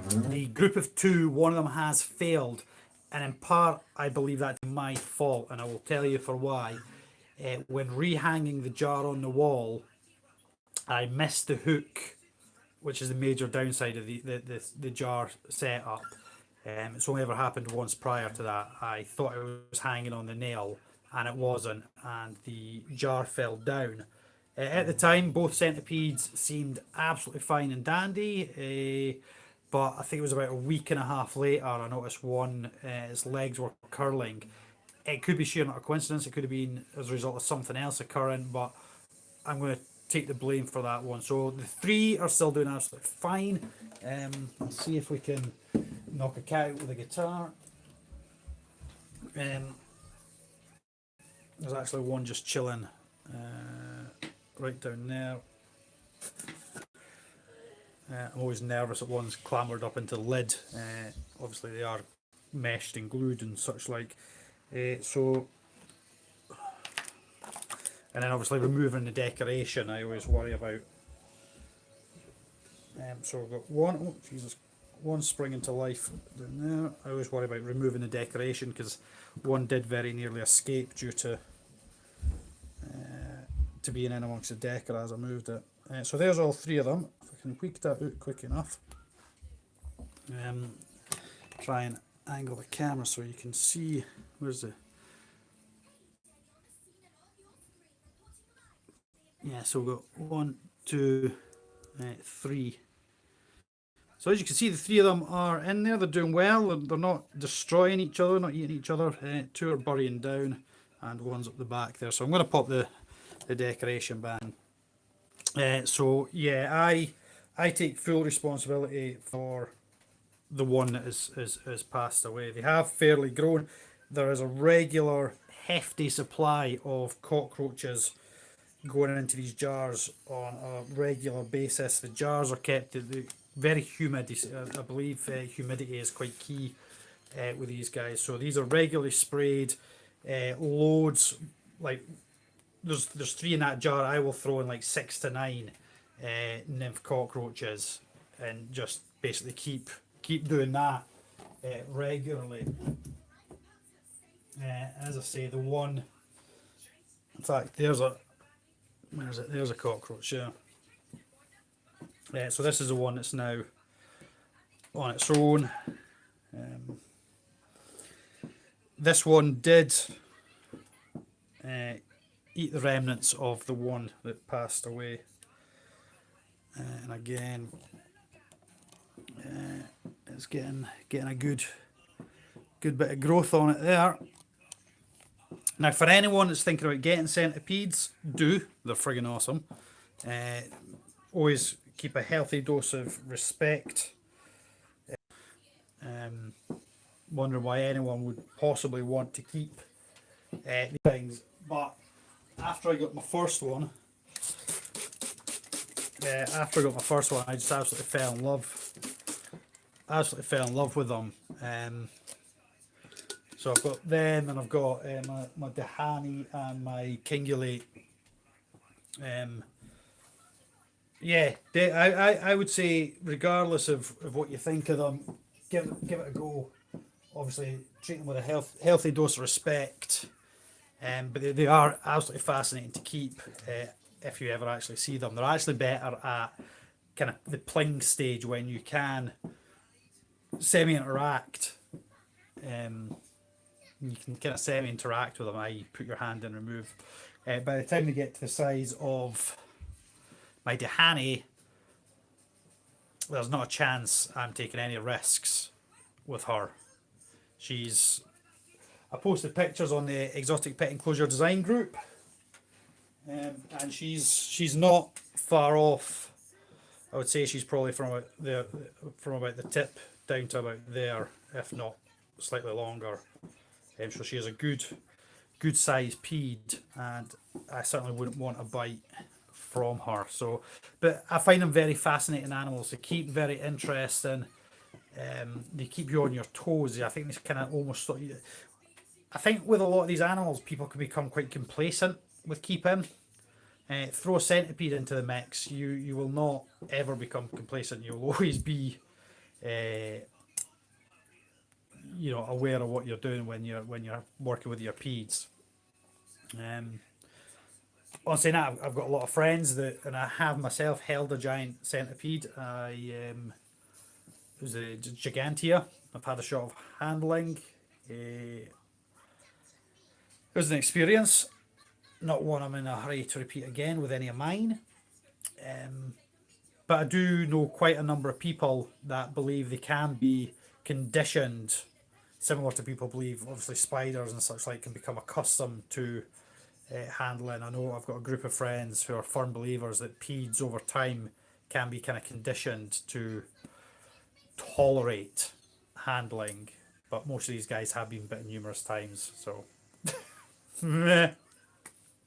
The group of 2, one of them has failed, and in part, I believe that's my fault, and I will tell you for why. When rehanging the jar on the wall, I missed the hook, which is the major downside of the jar setup. It's only ever happened once prior to that. I thought it was hanging on the nail, and it wasn't, and the jar fell down. At the time, both centipedes seemed absolutely fine and dandy, but I think it was about a week and a half later I noticed one, its legs were curling. It could be sheer not a coincidence, it could have been as a result of something else occurring, but I'm going to take the blame for that one. So the 3 are still doing absolutely fine. Let's see if we can knock a cat out with a guitar. There's actually one just chilling right down there. I'm always nervous that one's clambered up into the lid. Obviously they are meshed and glued and such like. So, and then obviously removing the decoration I always worry about. So we've got one, oh Jesus, one springing to life down there. I always worry about removing the decoration because one did very nearly escape due to being in amongst the decor as I moved it. So there's all 3 of them. If I can tweak that out quick enough. Try and angle the camera so you can see. Where's the... Yeah, so we've got 1, 2, 3. So as you can see, the 3 of them are in there. They're doing well. They're not destroying each other, not eating each other. 2 are burying down, and one's up the back there. So I'm going to pop the decoration ban. So yeah, I take full responsibility for the one that is passed away. They have fairly grown. There is a regular hefty supply of cockroaches going into these jars on a regular basis. The jars are kept very humid. I believe humidity is quite key with these guys. So these are regularly sprayed, loads, like there's 3 in that jar. I will throw in like 6 to 9 nymph cockroaches, and just basically keep doing that regularly. As I say, the one, in fact, there's a, where's it? There's a cockroach. Yeah. So this is the one that's now on its own. This one did eat the remnants of the one that passed away, and again, it's getting a good bit of growth on it there. Now, for anyone that's thinking about getting centipedes, do. They're friggin' awesome. Always keep a healthy dose of respect. Wondering why anyone would possibly want to keep these things, but after I got my first one, I just absolutely fell in love. Absolutely fell in love with them. So I've got them, and I've got my Dahani and my Kingulate. Yeah, I would say, regardless of what you think of them, give it a go. Obviously, treat them with a healthy dose of respect. But they are absolutely fascinating to keep if you ever actually see them. They're actually better at kind of the pling stage, when you can semi-interact. You can kind of semi-interact with them, i.e. put your hand in, remove. By the time they get to the size of my Dahani, there's not a chance I'm taking any risks with her. I posted pictures on the Exotic Pet Enclosure Design group, and she's not far off. I would say she's probably from about the tip down to about there, if not slightly longer. So she is a good size peed, and I certainly wouldn't want a bite from her. So, but I find them very fascinating animals. They keep very interesting. They keep you on your toes. I think this kind of almost. I think with a lot of these animals, people can become quite complacent with keeping. Throw a centipede into the mix, you will not ever become complacent. You'll always be, aware of what you're doing when you're working with your peds. On saying that, I've got a lot of friends and I have myself held a giant centipede. It was a Gigantea. I've had a shot of handling. It was an experience, not one I'm in a hurry to repeat again with any of mine. But I do know quite a number of people that believe they can be conditioned, similar to people believe obviously spiders and such like can become accustomed to handling. I know I've got a group of friends who are firm believers that peds over time can be kind of conditioned to tolerate handling, but most of these guys have been bitten numerous times, so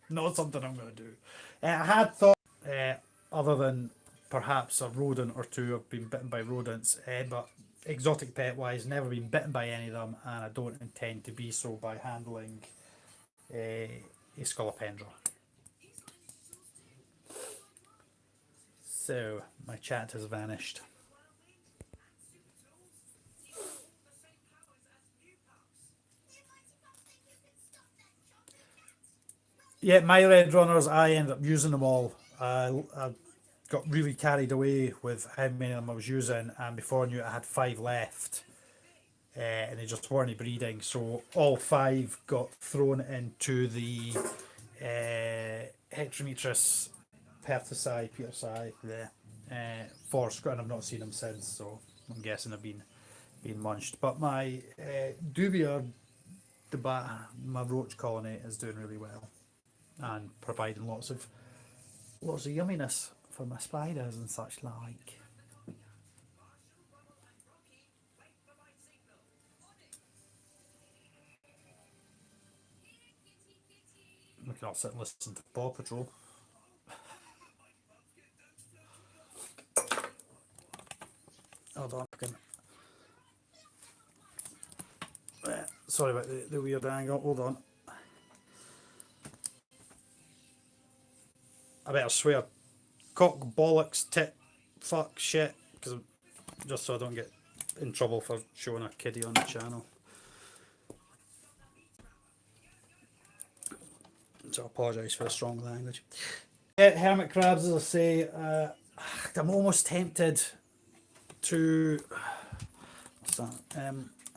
not something I'm going to do. I had thought, other than perhaps a rodent or two, I've been bitten by rodents, but exotic pet wise, never been bitten by any of them, and I don't intend to be so by handling a Scolopendra. So my chat has vanished. Yeah, my red runners, I ended up using them all. I got really carried away with how many of them I was using, and before I knew it, I had 5 left, and they just weren't breeding. So all 5 got thrown into the Heterometrus pertussi, petersi, for and I've not seen them since. So I'm guessing they've been munched. But my dubia, my roach colony, is doing really well and providing lots of yumminess for my spiders and such like. We can all sit and listen to Paw Patrol. Hold on, sorry about the weird angle. Hold on. I better swear cock, bollocks, tit, fuck, shit, because just so I don't get in trouble for showing a kiddie on the channel. So I apologise for the strong language. Yeah, hermit crabs, as I say, I'm almost tempted to. What's that?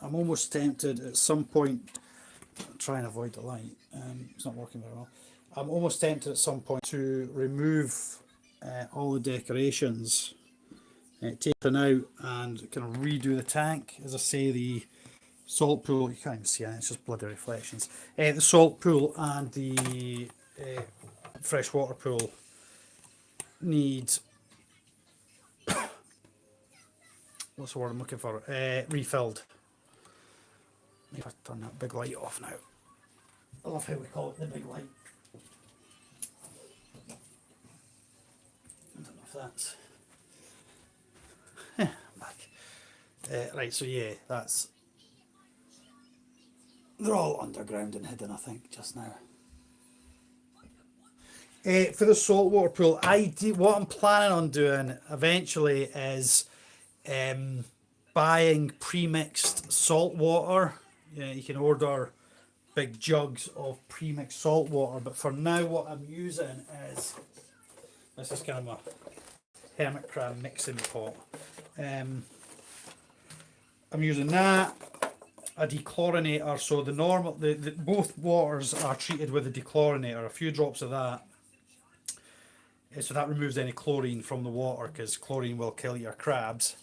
I'm almost tempted at some point. Try and avoid the light. It's not working very well. I'm almost tempted at some point to remove all the decorations, take them out, and kind of redo the tank. As I say, the salt pool, you can't even see it, it's just bloody reflections. The salt pool and the freshwater pool need, what's the word I'm looking for, refilled. Maybe I turn that big light off now. I love how we call it the big light. I don't know if that's back. Right, so yeah, that's, they're all underground and hidden, I think, just now. For the saltwater pool, what I'm planning on doing eventually is buying pre-mixed salt water. You can order big jugs of pre-mixed salt water, but for now what I'm using is, this is kind of my hermit crab mixing pot. I'm using that, a dechlorinator, so the normal, both waters are treated with a dechlorinator, a few drops of that. So that removes any chlorine from the water, because chlorine will kill your crabs.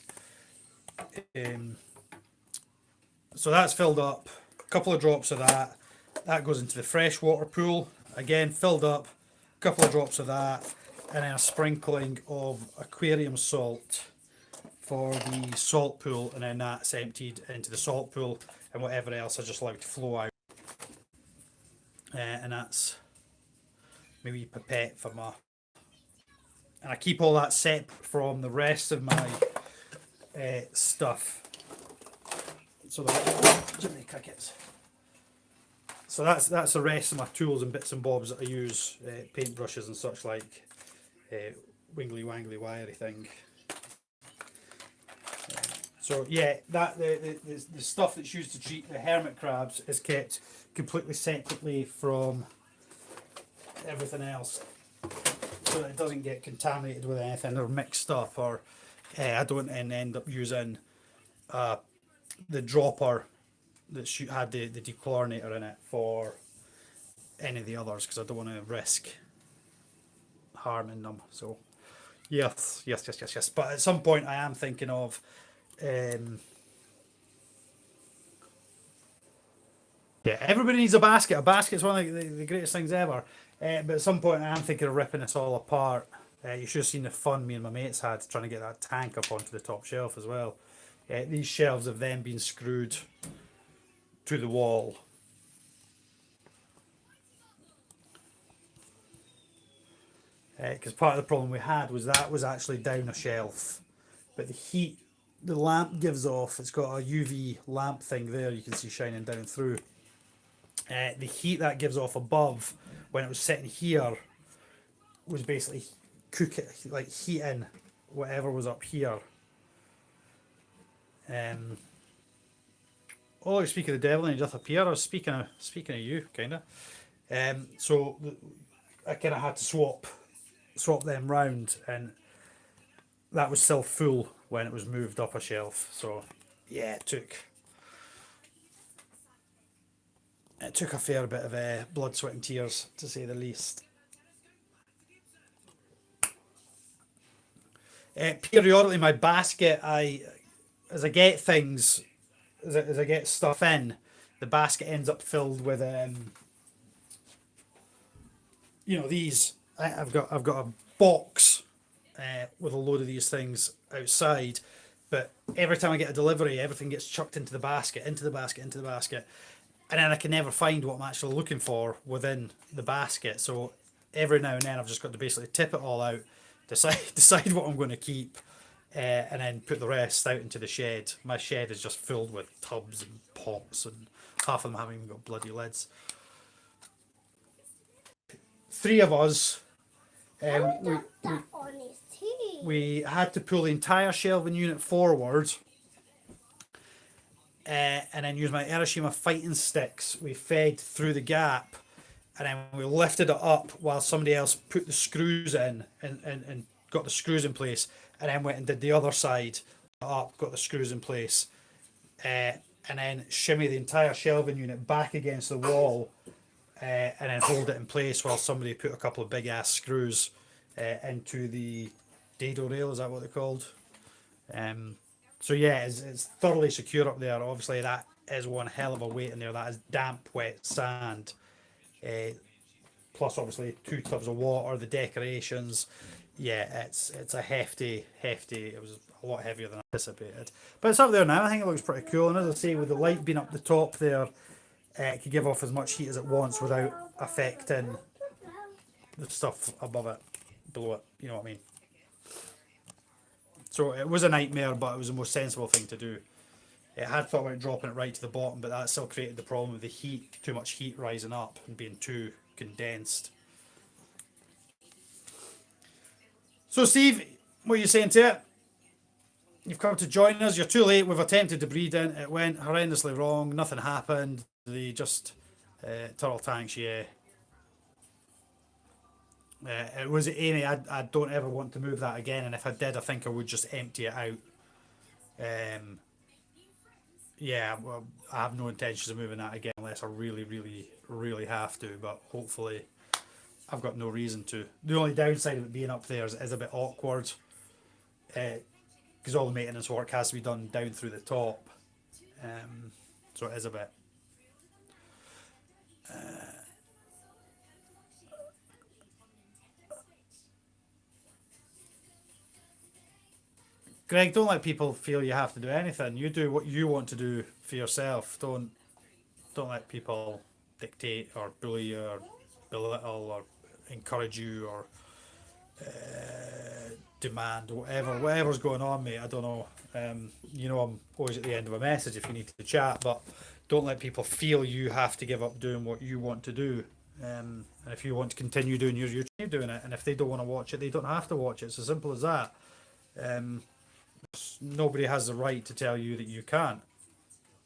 So that's filled up, a couple of drops of that. That goes into the freshwater pool, again filled up, a couple of drops of that, and then a sprinkling of aquarium salt for the salt pool, and then that's emptied into the salt pool, and whatever else I just allow to flow out. And that's my wee pipette for my, and I keep all that separate from the rest of my stuff. So that, Jiminy crickets. So that's the rest of my tools and bits and bobs that I use, paintbrushes and such like, wingly wangly wiry thing. So yeah, that the stuff that's used to treat the hermit crabs is kept completely separately from everything else, so that it doesn't get contaminated with anything or mixed up, or I don't then end up using the dropper that had the dechlorinator in it for any of the others, because I don't want to risk harming them. So yes. But at some point I am thinking of yeah, everybody needs a basket. A basket's one of the greatest things ever. But at some point I am thinking of ripping this all apart. You should have seen the fun me and my mates had trying to get that tank up onto the top shelf as well. These shelves have then been screwed to the wall. Because part of the problem we had was that was actually down a shelf, but the heat the lamp gives off, it's got a UV lamp thing there you can see shining down through. The heat that gives off above when it was sitting here was basically cooking, like heating whatever was up here. Oh, speaking of the devil and he doth appear. I was speaking of you, kinda. So I kind of had to swap them round, and that was still full when it was moved up a shelf. So yeah, it took a fair bit of blood, sweat and tears, to say the least. Periodically my basket, as I get things, as I get stuff in, the basket ends up filled with these. I've got a box with a load of these things outside, but every time I get a delivery, everything gets chucked into the basket, and then I can never find what I'm actually looking for within the basket. So every now and then I've just got to basically tip it all out, decide what I'm going to keep, and then put the rest out into the shed. My shed is just filled with tubs and pots, and half of them haven't even got bloody lids. 3 of us How did that on his teeth? we had to pull the entire shelving unit forward, and then use my Hiroshima fighting sticks. We fed through the gap, and then we lifted it up while somebody else put the screws in and got the screws in place, and then went and did the other side up, got the screws in place, and then shimmy the entire shelving unit back against the wall, and then hold it in place while somebody put a couple of big ass screws into the dado rail. Is that what they're called? So yeah, it's thoroughly secure up there. Obviously, that is one hell of a weight in there. That is damp, wet sand. Plus, obviously, 2 tubs of water, the decorations. Yeah, it's a hefty. It was a lot heavier than I anticipated, but it's up there now. I think it looks pretty cool. And as I say, with the light being up the top there, it could give off as much heat as it wants without affecting the stuff above it, below it. You know what I mean? So it was a nightmare, but it was the most sensible thing to do. It had thought about dropping it right to the bottom, but that still created the problem with the heat, too much heat rising up and being too condensed. So Steve, what are you saying to it? You've come to join us. You're too late. We've attempted to breed in. It went horrendously wrong. Nothing happened. They just turtle tanks, yeah. It was Amy. I don't ever want to move that again, and if I did, I think I would just empty it out. Yeah, well, I have no intentions of moving that again unless I really have to. But hopefully, I've got no reason to. The only downside of it being up there is a bit awkward, because all the maintenance work has to be done down through the top. So it is a bit. Greg, don't let people feel you have to do anything. You do what you want to do for yourself. Don't let people dictate or bully you or belittle or encourage you or demand whatever's going on, mate. I don't know. You know, I'm always at the end of a message if you need to chat, but don't let people feel you have to give up doing what you want to do. And if you want to continue doing yours, you're doing it. And if they don't want to watch it, they don't have to watch it. It's as simple as that. Nobody has the right to tell you that you can't.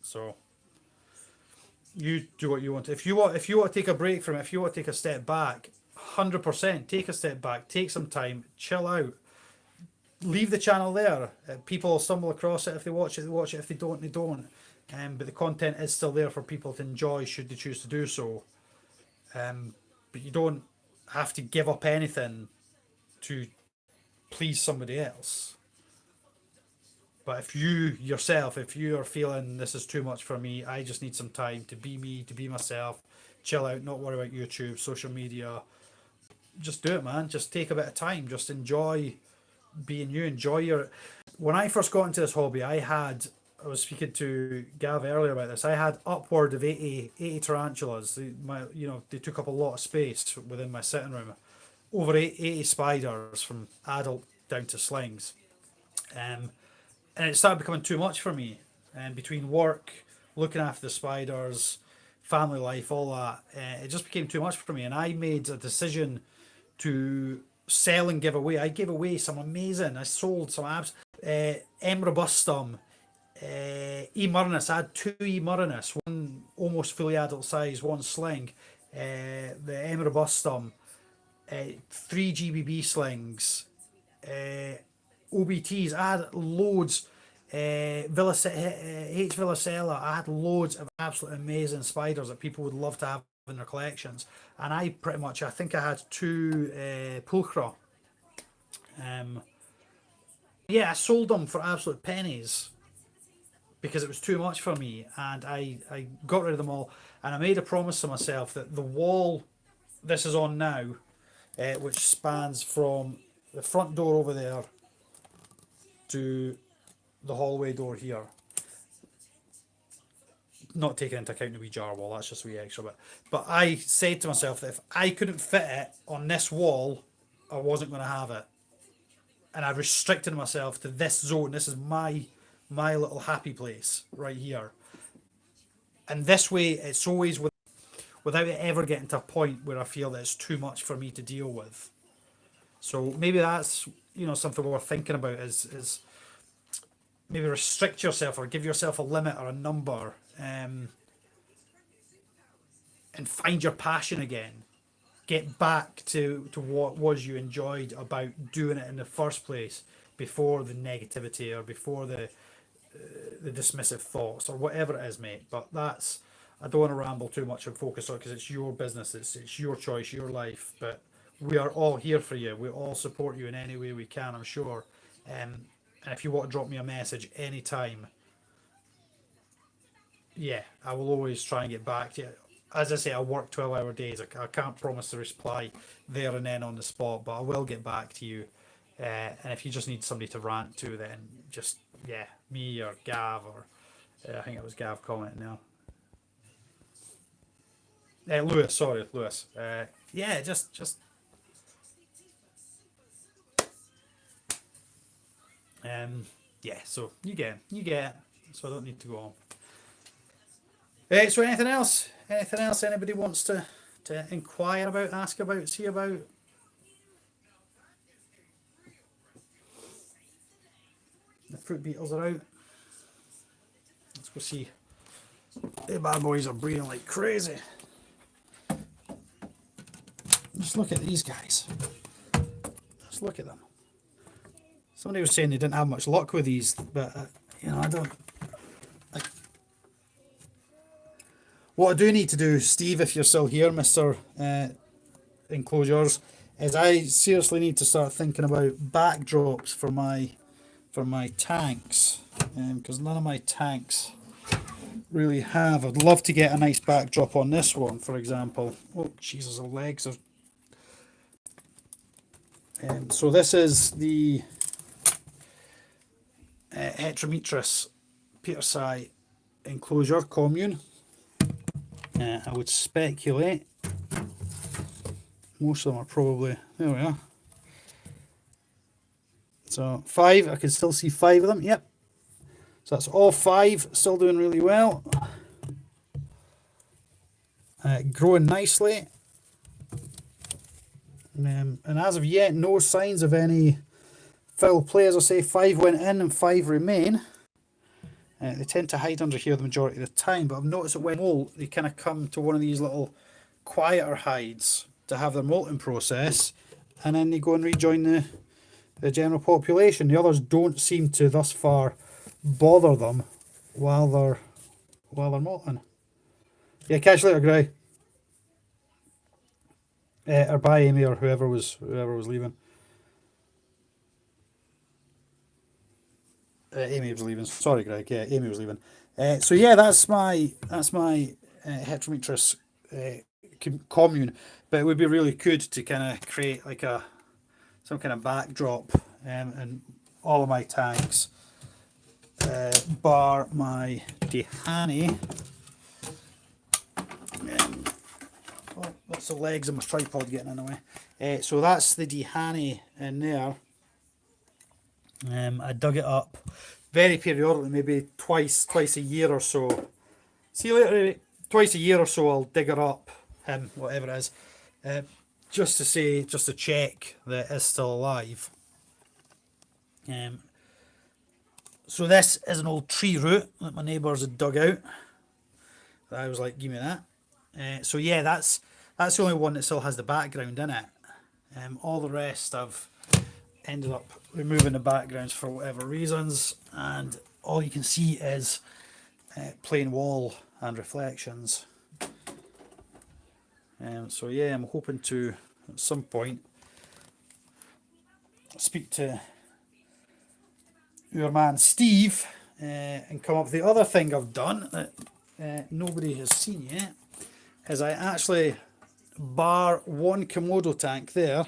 So you do what you want to. If you want to take a break from it, if you want to take a step back, 100% take a step back, take some time, chill out, leave the channel there. People will stumble across it. If they watch it, they watch it. If they don't, they don't. But the content is still there for people to enjoy should they choose to do so. But you don't have to give up anything to please somebody else. But if you yourself, if you are feeling this is too much for me, I just need some time to be me, to be myself, chill out, not worry about YouTube, social media, just do it, man. Just take a bit of time, just enjoy being you, enjoy your. When I first got into this hobby, I was speaking to Gav earlier about this. I had upward of 80 tarantulas. They took up a lot of space within my sitting room. Over 80 spiders from adult down to slings. And it started becoming too much for me. And between work, looking after the spiders, family life, all that, it just became too much for me. And I made a decision to sell and give away. I gave away some amazing. I sold some abs. M. robustum, E. murinus. I had 2 E. murinus, one almost fully adult size, one sling. The M. robustum, 3 GBB slings. OBTs. I had loads. H. villicella. I had loads of absolutely amazing spiders that people would love to have in their collections. And I think I had 2 pulchra. Yeah, I sold them for absolute pennies because it was too much for me, and I got rid of them all. And I made a promise to myself that the wall this is on now, which spans from the front door over there to the hallway door here, not taking into account the wee jar wall, that's just a wee extra bit. But I said to myself that if I couldn't fit it on this wall, I wasn't going to have it. And I restricted myself to this zone. This is my little happy place right here. And this way, it's always without it ever getting to a point where I feel that it's too much for me to deal with. So maybe that's, you know, something worth thinking about is maybe restrict yourself or give yourself a limit or a number, and find your passion again. Get back to what was you enjoyed about doing it in the first place before the negativity or before the dismissive thoughts or whatever it is, mate. But that's, I don't want to ramble too much and focus on, because it's your business, it's your choice, your life. But we are all here for you. We all support you in any way we can, I'm sure. And if you want to drop me a message anytime, yeah, I will always try and get back to you. As I say, I work 12-hour days. I can't promise to reply there and then on the spot, but I will get back to you. And if you just need somebody to rant to, then just, yeah, me or Gav, or I think it was Gav commenting now. Lewis, sorry, Lewis. Yeah, just yeah. So you get it. So I don't need to go on. So anything else? Anything else anybody wants to inquire about, ask about, see about? The fruit beetles are out. Let's go see. The bad boys are breeding like crazy. Just look at these guys. Just look at them. Somebody was saying they didn't have much luck with these, but you know, I don't. What I do need to do, Steve, if you're still here, Mr. Enclosures, is I seriously need to start thinking about backdrops for my tanks, because none of my tanks really have. I'd love to get a nice backdrop on this one, for example. Oh, Jesus, the legs are. So this is the Heterometris petersii enclosure commune. I would speculate most of them are probably, there we are. So 5, I can still see 5 of them, yep. So that's all 5, still doing really well. Growing nicely. And as of yet, no signs of any foul play. As I say, 5 went in and 5 remain. They tend to hide under here the majority of the time, but I've noticed that when they molt, they kind of come to one of these little quieter hides to have their molting process, and then they go and rejoin the general population. The others don't seem to thus far bother them while they're molting. Yeah, catch you later, Gray. Or bye, Amy, or whoever was leaving. Amy was leaving. Sorry, Greg. Yeah, Amy was leaving. So yeah, that's my Heterometris commune. But it would be really good to kind of create like some kind of backdrop, and all of my tanks, bar my Dehani. Oh, lots of legs on my tripod getting in the way. So that's the Dehani in there. I dug it up very periodically, maybe twice a year or so. See you later. Twice a year or so, I'll dig her up, whatever it is, just to check that it's still alive. So this is an old tree root that my neighbours had dug out. I was like, give me that. So yeah, that's the only one that still has the background in it. All the rest I've ended up removing the backgrounds for whatever reasons, and all you can see is plain wall and reflections. So yeah, I'm hoping to at some point speak to your man Steve and come up with the other thing I've done that nobody has seen yet, is I actually, bar one Komodo tank there,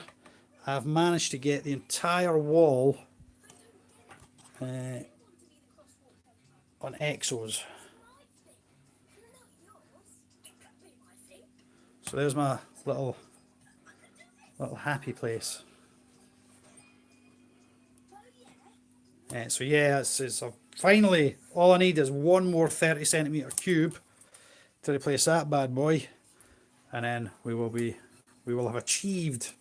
I've managed to get the entire wall on exos. So there's my little happy place. So yeah, it's finally, all I need is one more 30cm cube to replace that bad boy, and then we will have achieved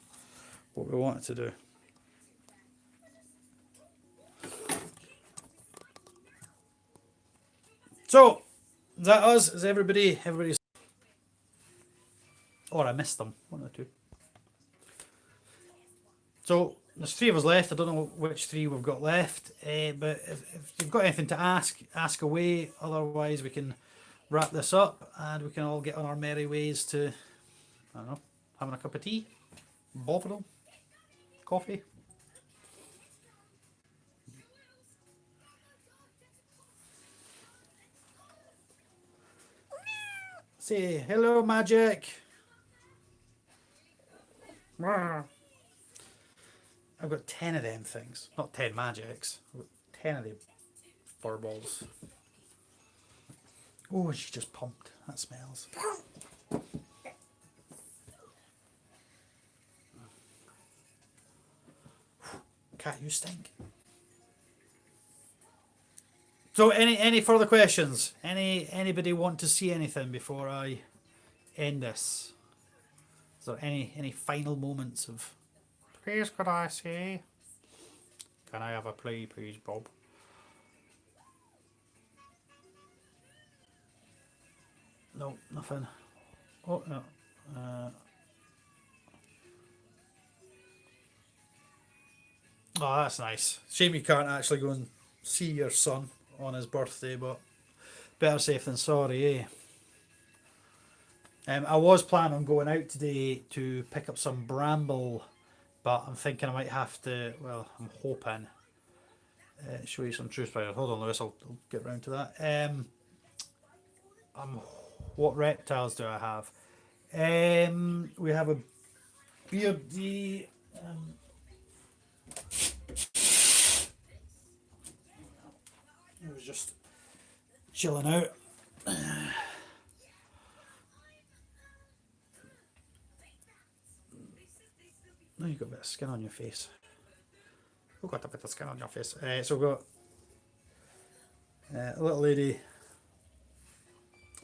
what we wanted to do. So, is that us? Is everybody's... Or I missed them, one or two. So, there's 3 of us left. I don't know which 3 we've got left, but if you've got anything to ask away. Otherwise, we can wrap this up and we can all get on our merry ways to, I don't know, having a cup of tea, bottle, coffee. Say hello, Magic. I've got 10 of them things. Not 10 magics. I've got 10 of them furballs. Oh, she just pumped. That smells. Cat, you stink. So, any further questions? Anybody want to see anything before I end this? Is there any final moments of... Please, could I see? Can I have a play, please, Bob? No, nothing. Oh, no. Oh, that's nice. Shame you can't actually go and see your son on his birthday, but better safe than sorry, eh? I was planning on going out today to pick up some bramble, but I'm thinking I might have to, well, I'm hoping, show you some true spiders. Hold on, Lewis, I'll get round to that. What reptiles do I have? We have a beardy. He was just chilling out. No, you've got a bit of skin on your face. You've got a bit of skin on your face. So we've got a little lady.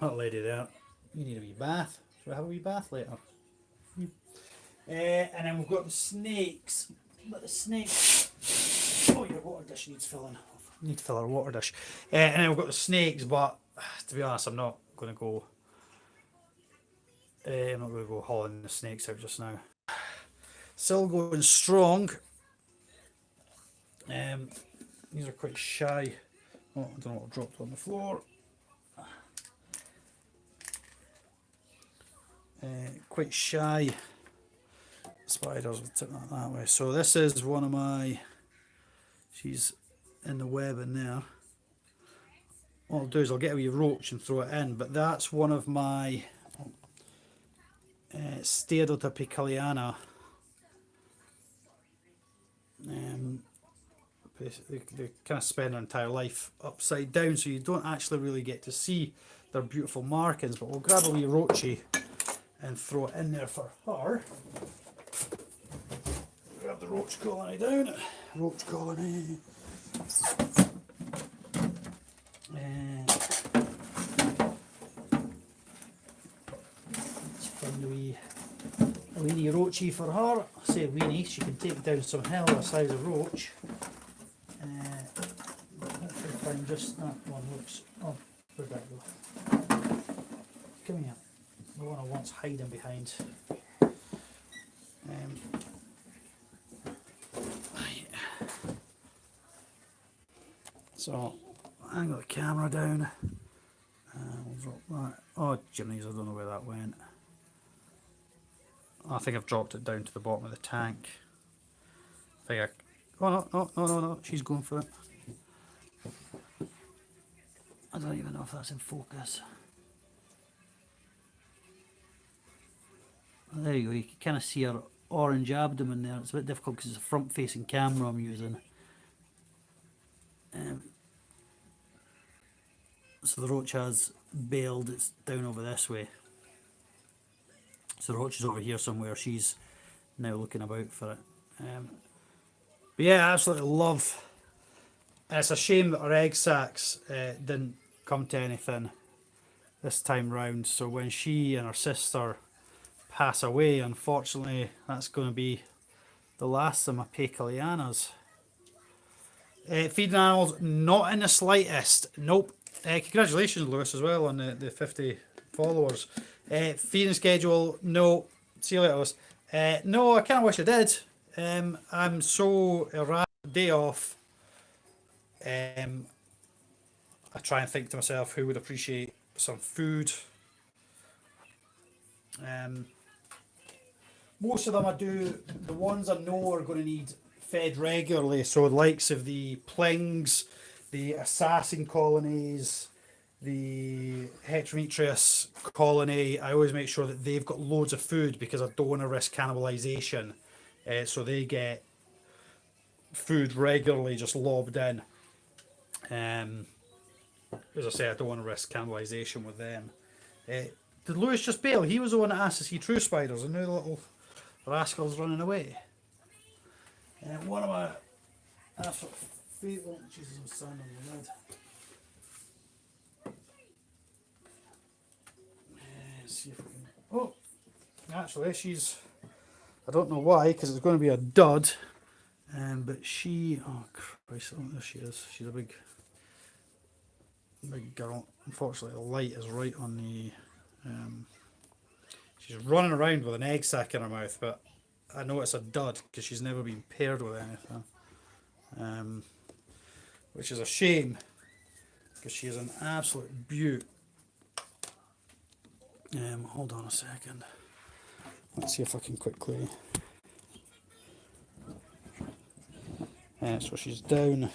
Little lady there. You need a wee bath. Shall we have a wee bath later? And then we've got the snakes. But the snakes. Oh, your water dish needs filling. Need to fill our water dish. And then we've got the snakes, but to be honest, I'm not going to go. I'm not going to go hauling the snakes out just now. Still going strong. These are quite shy. Oh, I don't know what dropped on the floor. Quite shy spiders, we'll tip that way. So this is one of my, she's in the web in there. What I'll do is I'll get a wee roach and throw it in, but that's one of my Steatodonta picaliana. They kind of spend their entire life upside down, so you don't actually really get to see their beautiful markings, but we'll grab a wee roachy and throw it in there for her. Grab the roach colony down. Roach colony. Let's find a wee roachy for her. I say weenie, she can take down some hell of a size of roach. Hopefully find just that one looks. Oh, where'd that go? Come here. The one I want's hiding behind. So, angle the camera down. We'll drop that. Oh, Jimmies, I don't know where that went. I think I've dropped it down to the bottom of the tank. Oh, no, she's going for it. I don't even know if that's in focus. Oh, there you go, you can kind of see her orange abdomen there. It's a bit difficult because it's a front facing camera I'm using. So the roach has bailed, it's down over this way. So the roach is over here somewhere, she's now looking about for it. But yeah, I absolutely love. It's a shame that our egg sacs didn't come to anything this time round. So when she and her sister pass away, unfortunately, that's going to be the last of my Pecalianas. Feeding animals, not in the slightest. Nope. Congratulations, Lewis, as well on the 50 followers. Feeding schedule, no. See you later, Lewis. No, I kind of wish I did. I'm so erratic. Day off. I try and think to myself who would appreciate some food. Most of them I do. The ones I know are going to need fed regularly. So the likes of the Plings, the Assassin colonies, the Heterometrius colony. I always make sure that they've got loads of food because I don't want to risk cannibalization. So they get food regularly just lobbed in. As I say, I don't want to risk cannibalization with them. Did Lewis just bail? He was the one that asked to see true spiders, and now the little rascal's running away. One of my absolute favourite. Jesus, I'm standing on the lid. See if we can. Oh, actually, she's. I don't know why, because it's going to be a dud. But she. Oh Christ! Oh, there she is. She's a big girl. Unfortunately, the light is right on the. She's running around with an egg sac in her mouth, but I know it's a dud because she's never been paired with anything, which is a shame because she is an absolute beaut. Hold on a second. Let's see if I can quickly. So she's down.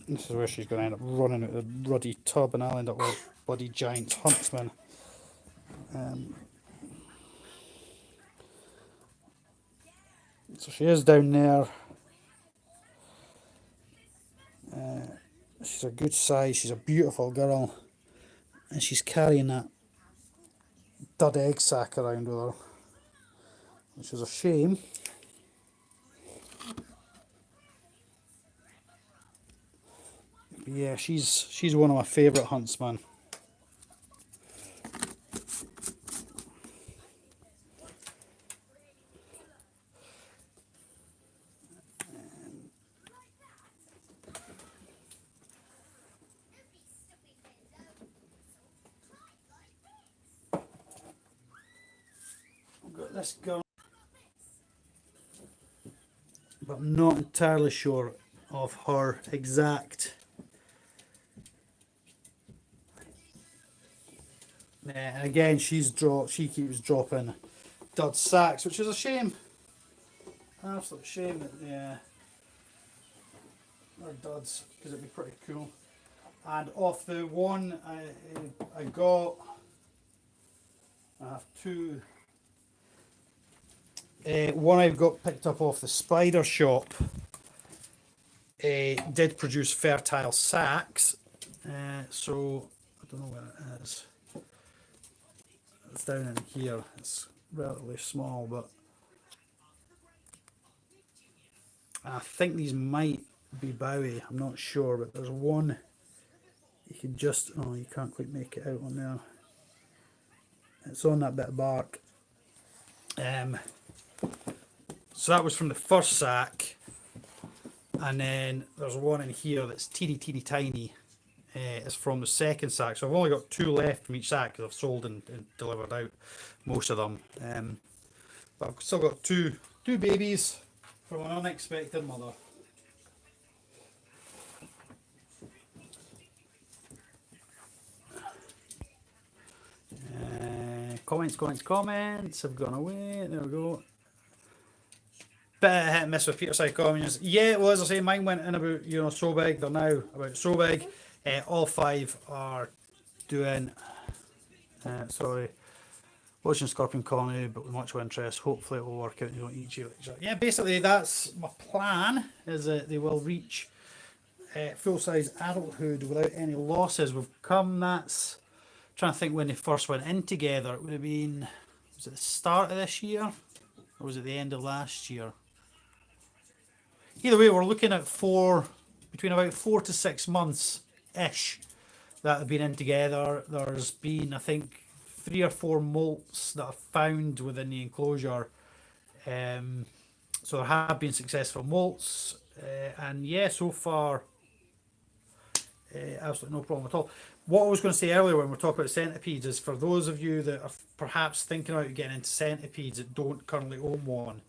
This is where she's going to end up running out of the ruddy tub, and I'll end up with a bloody giant huntsman. So she is down there. She's a good size. She's a beautiful girl, and she's carrying that dud egg sac around with her, which is a shame. But yeah, she's one of my favourite huntsmen. I've got this girl, but I'm not entirely sure of her exact. And again, she keeps dropping dud sacks, which is a shame. Absolute shame that they're duds, because it'd be pretty cool. And off the one I got, I have two. One I've got picked up off the Spider Shop did produce fertile sacks, so I don't know where it is. It's down in here. It's relatively small, but I think these might be Bowie. I'm not sure, but there's one. You can just, oh, you can't quite make it out on there. It's on that bit of bark. So that was from the first sack, and then there's one in here that's teeny tiny. It's from the second sack, so I've only got two left from each sack because I've sold and delivered out most of them. But I've still got two babies from an unexpected mother. Comments have gone away. There we go. Bit of hit and miss with Peterside Communes. Yeah, well, as I say, mine went in about, so big. They're now about so big. All 5 are doing, watching Scorpion Colony, but with much interest. Hopefully it will work out and you don't eat each other. Yeah, basically that's my plan, is that they will reach full-size adulthood without any losses. We've come, that's, trying to think when they first went in together. It would have been, was it the start of this year? Or was it the end of last year? Either way, we're looking at between about 4 to 6 months-ish that have been in together. There's been, I think, 3 or 4 molts that I've found within the enclosure So there have been successful molts, and yeah, so far, absolutely no problem at all. What I was going to say earlier when we're talking about centipedes is for those of you that are perhaps thinking about getting into centipedes that don't currently own one,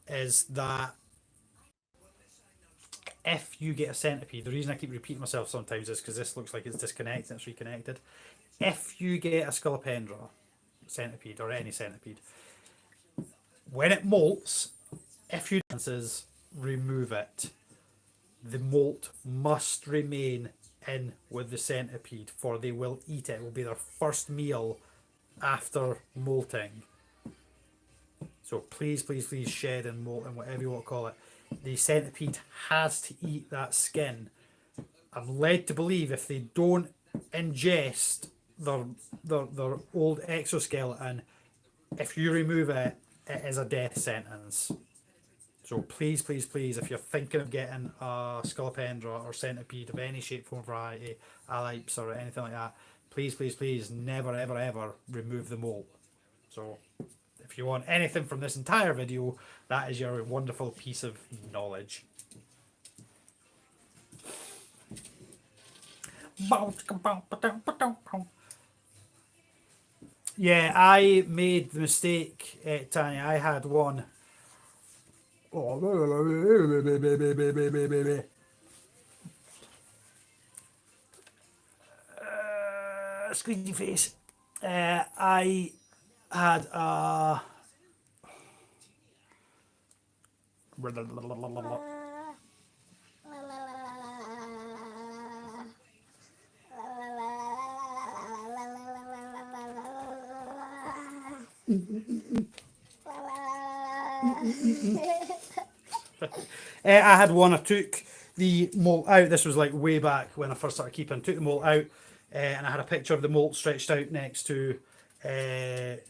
is that if you get a centipede, the reason I keep repeating myself sometimes is because this looks like it's disconnected and it's reconnected. If you get a Scolopendra centipede or any centipede, when it molts, if you remove it, the molt must remain in with the centipede, for they will eat it. It will be their first meal after molting. So please, please, please shed and molt and whatever you want to call it. The centipede has to eat that skin. I'm led to believe if they don't ingest their old exoskeleton, if you remove it, it is a death sentence. So please, please, please, if you're thinking of getting a Scolopendra or centipede of any shape, form, variety, Alypes or anything like that, please, please, please, never, ever, ever remove the molt. So if you want anything from this entire video, that is your wonderful piece of knowledge. Yeah, I made the mistake, Tanya. I had one. Squeaky face. I had a. I had one. I took the molt out. This was like way back when I first started keeping. Took the molt out, and I had a picture of the molt stretched out next to the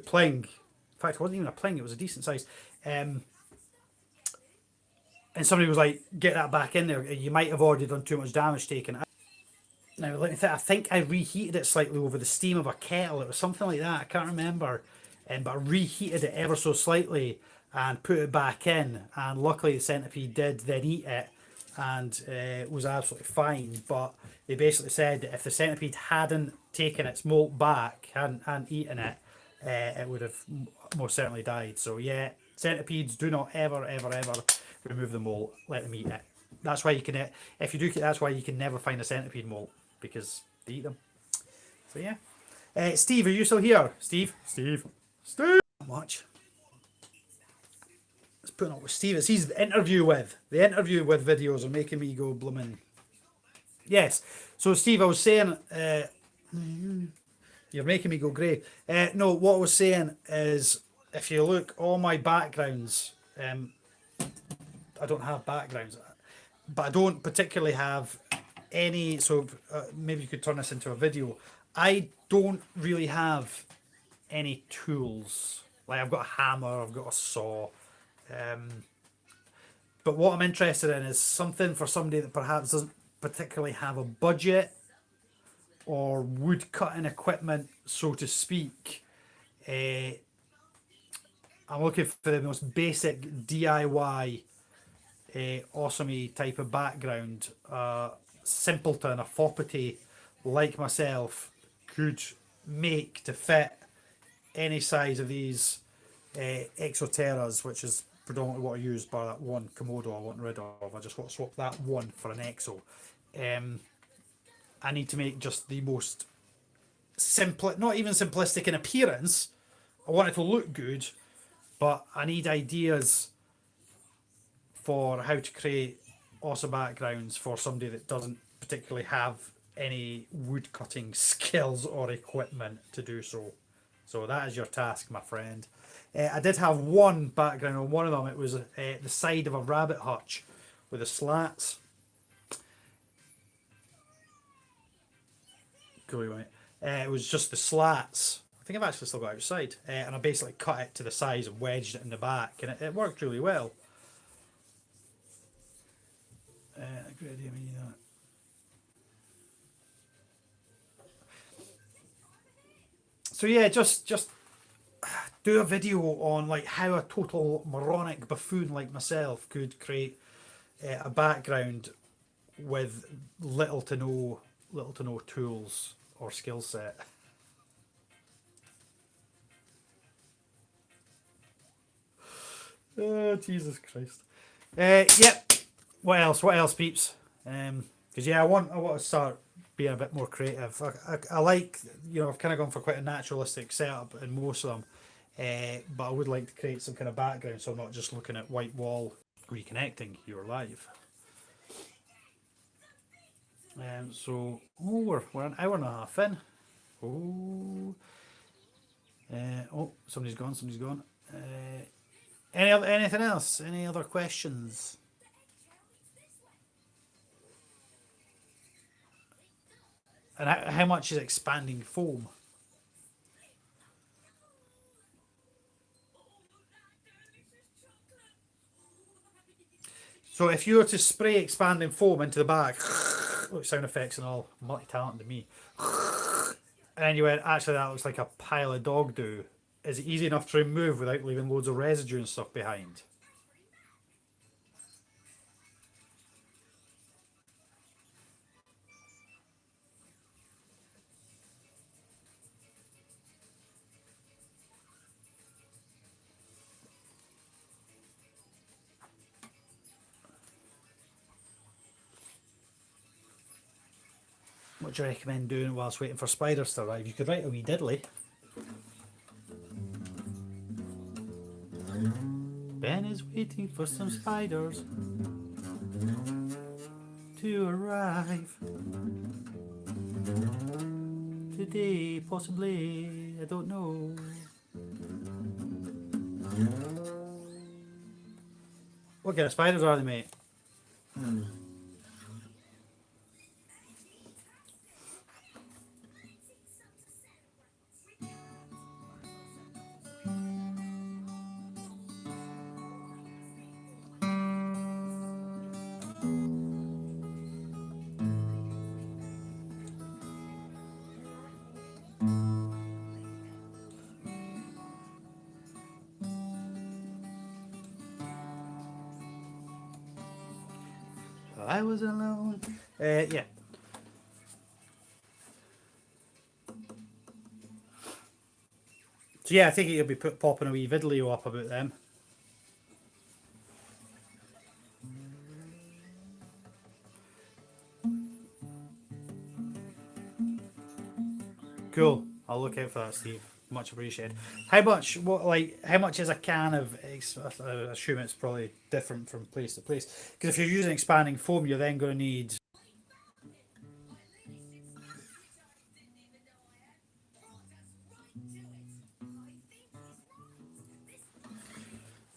pling. In fact, it wasn't even a pling. It was a decent size. And somebody was like, "Get that back in there. You might have already done too much damage taking it." Now, let me think. I think I reheated it slightly over the steam of a kettle. It was something like that. I can't remember. But I reheated it ever so slightly and put it back in. And luckily, the centipede did then eat it and was absolutely fine. But they basically said that if the centipede hadn't taken its molt back and eaten it, it would have most certainly died. So yeah, centipedes, do not ever, ever, ever remove the molt. Let them eat it. That's why you can, if you do, that's why you can never find a centipede molt, because they eat them. So yeah. Steve, are you still here? Steve? Not much. Let's put up with Steve. It's his interview with. The interview with videos are making me go blooming. Yes. So Steve, I was saying, you're making me go grey. No, what I was saying is, if you look, all my backgrounds, I don't have backgrounds, but I don't particularly have any, so maybe you could turn this into a video. I don't really have any tools. Like, I've got a hammer, I've got a saw. But what I'm interested in is something for somebody that perhaps doesn't particularly have a budget or wood cutting equipment, so to speak. I'm looking for the most basic DIY, awesome type of background. Simpleton, a foppity like myself could make to fit any size of these Exoterras, which is predominantly what I use, bar that one Komodo I want rid of. I just want to swap that one for an Exo. I need to make just the most simple, not even simplistic in appearance. I want it to look good, but I need ideas for how to create awesome backgrounds for somebody that doesn't particularly have any wood cutting skills or equipment to do so. So that is your task, my friend. I did have one background on one of them. It was the side of a rabbit hutch with the slats. It was just the slats. I think I've actually still got it outside. And I basically cut it to the size and wedged it in the back. And it worked really well. Great idea, you know. So yeah, just do a video on like how a total moronic buffoon like myself could create a background with little to no tools or skill set. Oh, Jesus Christ. Yep. What else, peeps? Because yeah, I want to start being a bit more creative. I like, I've kind of gone for quite a naturalistic setup in most of them, but I would like to create some kind of background, so I'm not just looking at white wall. Reconnecting, you're live. So we're an hour and a half in. Somebody's gone. Anything else? Any other questions? And how much is expanding foam? So if you were to spray expanding foam into the bag, sound effects and all, multi-talented to me, and then you went, actually that looks like a pile of dog do, is it easy enough to remove without leaving loads of residue and stuff behind? What do you recommend doing whilst waiting for spiders to arrive? You could write a wee diddly. Ben is waiting for some spiders to arrive today, possibly. I don't know. What kind of spiders are they, mate? I was alone. Yeah. So yeah, I think you'll be popping a wee video up about them. Cool. I'll look out for that, Steve. Much appreciated. How much is a can of? I assume it's probably different from place to place. Because if you're using expanding foam, you're then going to need.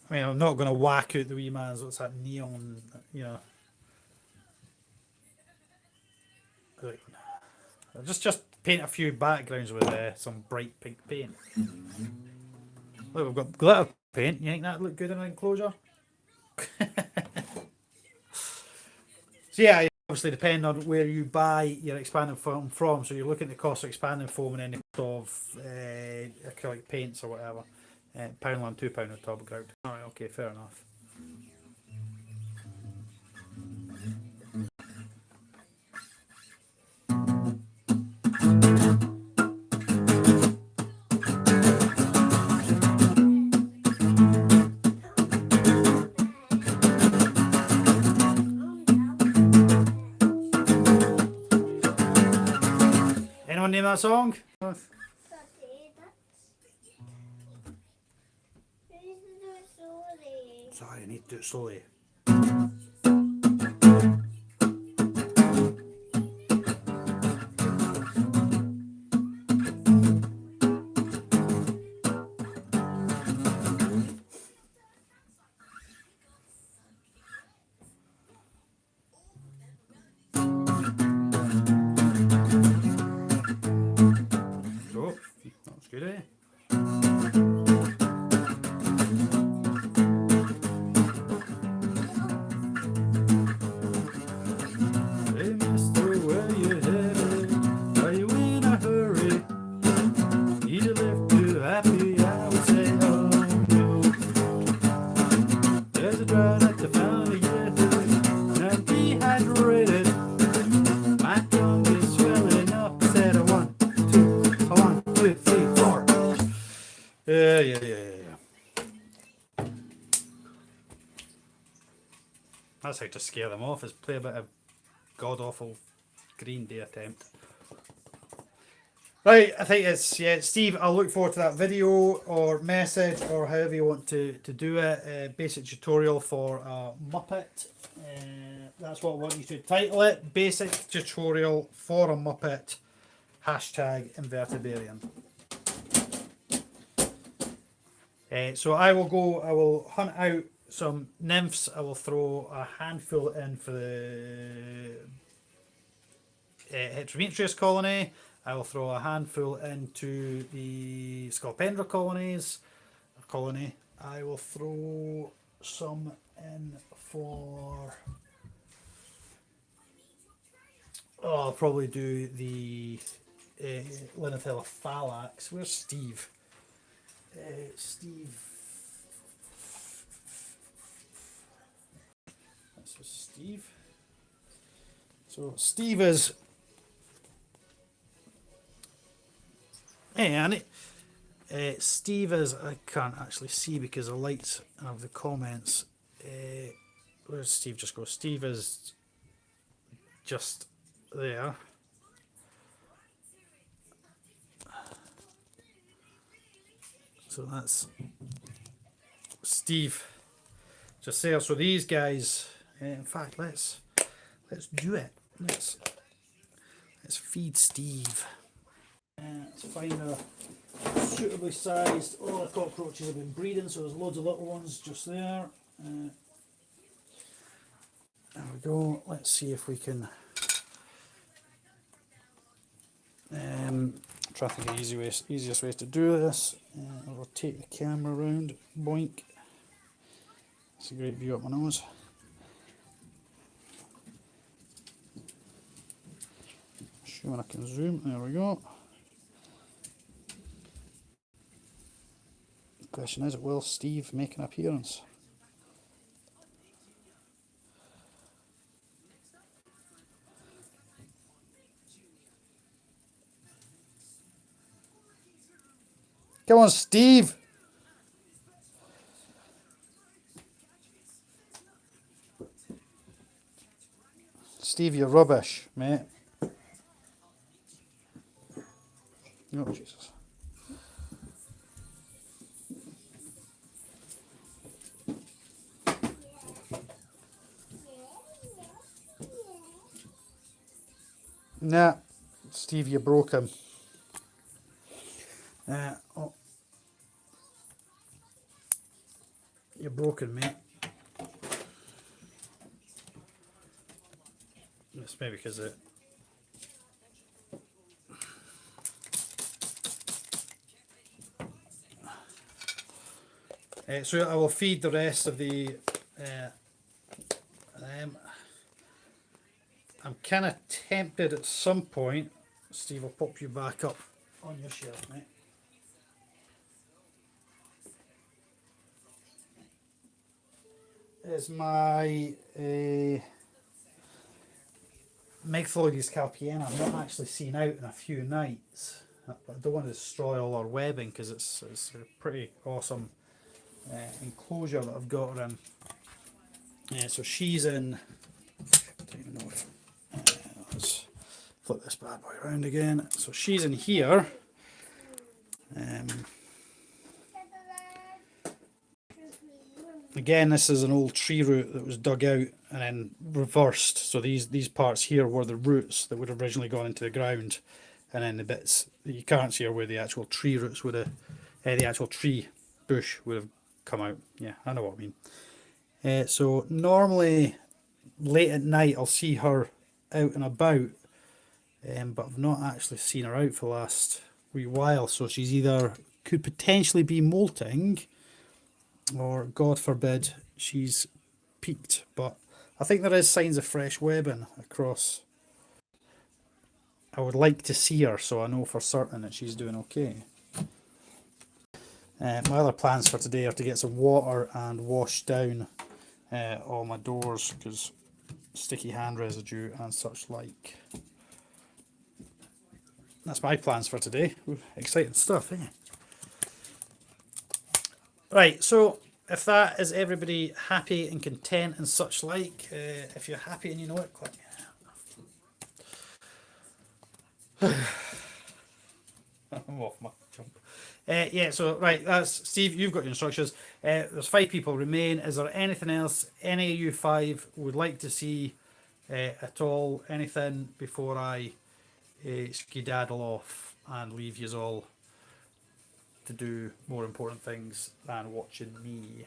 I mean, I'm not going to whack out the wee man's. What's that neon? Just paint a few backgrounds with some bright pink paint. Look, we've got glitter paint. You think that look good in an enclosure? So yeah, obviously depending on where you buy your expanding foam from. So you're looking at the cost of expanding foam and then the cost of acrylic paints or whatever. £1, £2 on top of ground. Alright, okay, fair enough. Anyone name that song? Sorry, I need to do it slowly. Oh, that's good, eh? that's how to scare them off, is play a bit of god-awful Green Day attempt. Right, I think it's, yeah, Steve, I'll look forward to that video or message or however you want to do it. Basic tutorial for a Muppet. That's what I want you to title it. Basic tutorial for a Muppet. Hashtag Invertibarian. So I will hunt out some nymphs. I will throw a handful in for the Heterometrius colony. I will throw a handful into the Scolpendra colony. I will throw some in for... Oh, I'll probably do the Linnathella Phalax. Where's Steve? Steve... That's Steve. So Steve is... Hey, Annie. Steve is... I can't actually see because the lights of the comments. Where's Steve just go? Steve is just there. So that's Steve just there. So these guys, in fact, let's do it. Let's feed Steve. Let's find a suitably sized. All the cockroaches have been breeding, so there's loads of little ones just there. There we go. Let's see if we can. Try to think of easiest ways to do this. I'll rotate the camera around. Boink. That's a great view up my nose. Sure, I can zoom. There we go. The question is, will Steve make an appearance? Come on, Steve! Steve, you're rubbish, mate. Oh, Jesus. Nah, Steve, you broke him. Oh. You're broken, mate. It's maybe because it... so I will feed the rest of the... I'm kind of tempted at some point. Steve, I'll pop you back up on your shelf, mate. Is my Megpholodes calpiana. I'm not actually seen out in a few nights. I don't want to destroy all our webbing because it's a pretty awesome enclosure that I've got her in. So she's in. I don't even know if. Let's flip this bad boy around again. So she's in here. Again, this is an old tree root that was dug out and then reversed. So these parts here were the roots that would have originally gone into the ground, and then the bits that you can't see are where the actual tree roots would have, the actual tree bush would have come out. Yeah, I know what I mean. So normally late at night I'll see her out and about, but I've not actually seen her out for the last wee while. So she's either could potentially be molting, or God forbid she's peaked, but I think there is signs of fresh webbing across. I would like to see her so I know for certain that she's doing okay. My other plans for today are to get some water and wash down all my doors because sticky hand residue and such like. That's my plans for today. Ooh, exciting stuff, eh? Right, so if that is everybody happy and content and such like, if you're happy and you know it, click. I'm off my jump. Yeah, so right, that's Steve. You've got your instructions. There's 5 people remain. Is there anything else any of you 5 would like to see at all? Anything before I skedaddle off and leave you all to do more important things than watching me?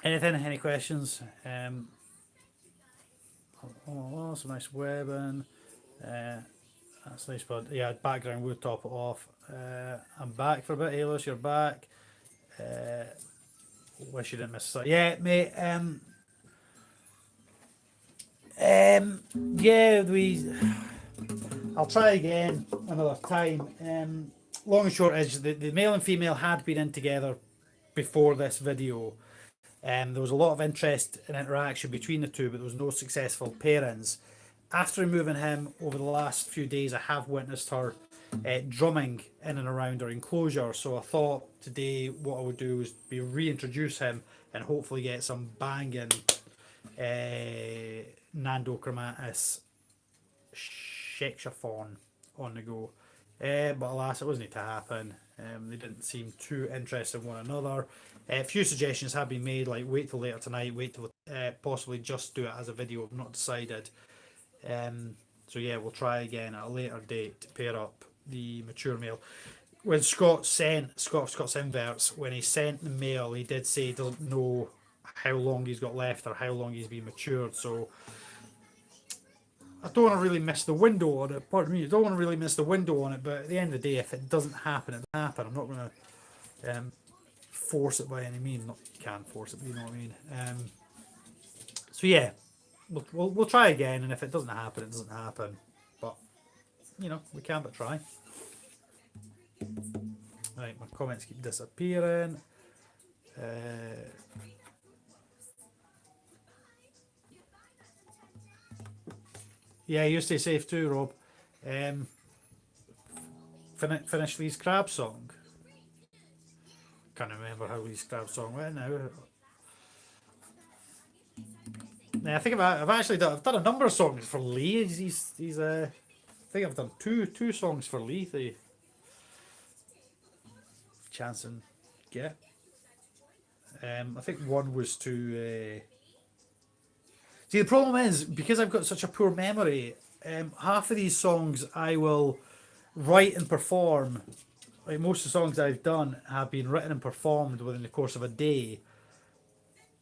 Anything? Any questions? Oh, some nice webbing. That's nice, bud. Yeah, background would top it off. I'm back for a bit. Alos, you're back. Wish you didn't miss that. Yeah, mate. Yeah, I'll try again another time. Long and short is the male and female had been in together before this video. There was a lot of interest and interaction between the two, but there was no successful pairings. After removing him over the last few days, I have witnessed her drumming in and around her enclosure. So I thought today what I would do is be reintroduce him and hopefully get some banging Nando Chromatis Shekshafon on the go. But alas, it wasn't to happen. They didn't seem too interested in one another. A few suggestions have been made, like wait till later tonight, wait till possibly just do it as a video. I've not decided. So yeah, we'll try again at a later date to pair up the mature male. When Scott Scott's inverts, when he sent the mail, he did say he doesn't know how long he's got left or how long he's been matured. So I don't want to really miss the window on it. Pardon me, I don't want to really miss the window on it. But at the end of the day, if it doesn't happen, it doesn't happen. I'm not going to force it by any means. Not you can force it, but you know what I mean. So yeah, we'll try again, and if it doesn't happen, it doesn't happen. But you know, we can but try. Right, my comments keep disappearing. Yeah, you stay safe too, Rob. Finish Lee's Crab song. Can't remember how Lee's Crab song went now. Yeah, I think I've actually done a number of songs for Lee. He's I think I've done two songs for Lee. The chance and get. I think one was to. See, the problem is because I've got such a poor memory. Half of these songs I will write and perform. Like most of the songs I've done have been written and performed within the course of a day,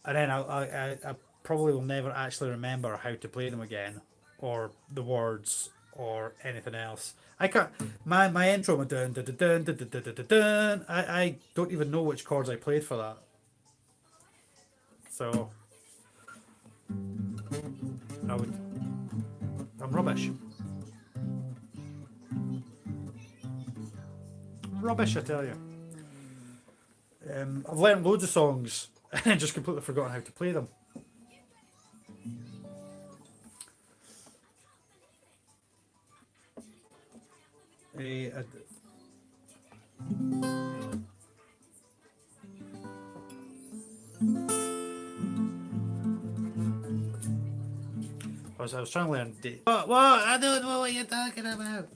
and then I probably will never actually remember how to play them again, or the words, or anything else. I can't. My intro went dun dun dun dun dun dun dun dun dun. I don't even know which chords I played for that. So I'm rubbish. Rubbish, I tell you. I've learned loads of songs and just completely forgotten how to play them. I was trying to learn. What? I don't know what you're talking about.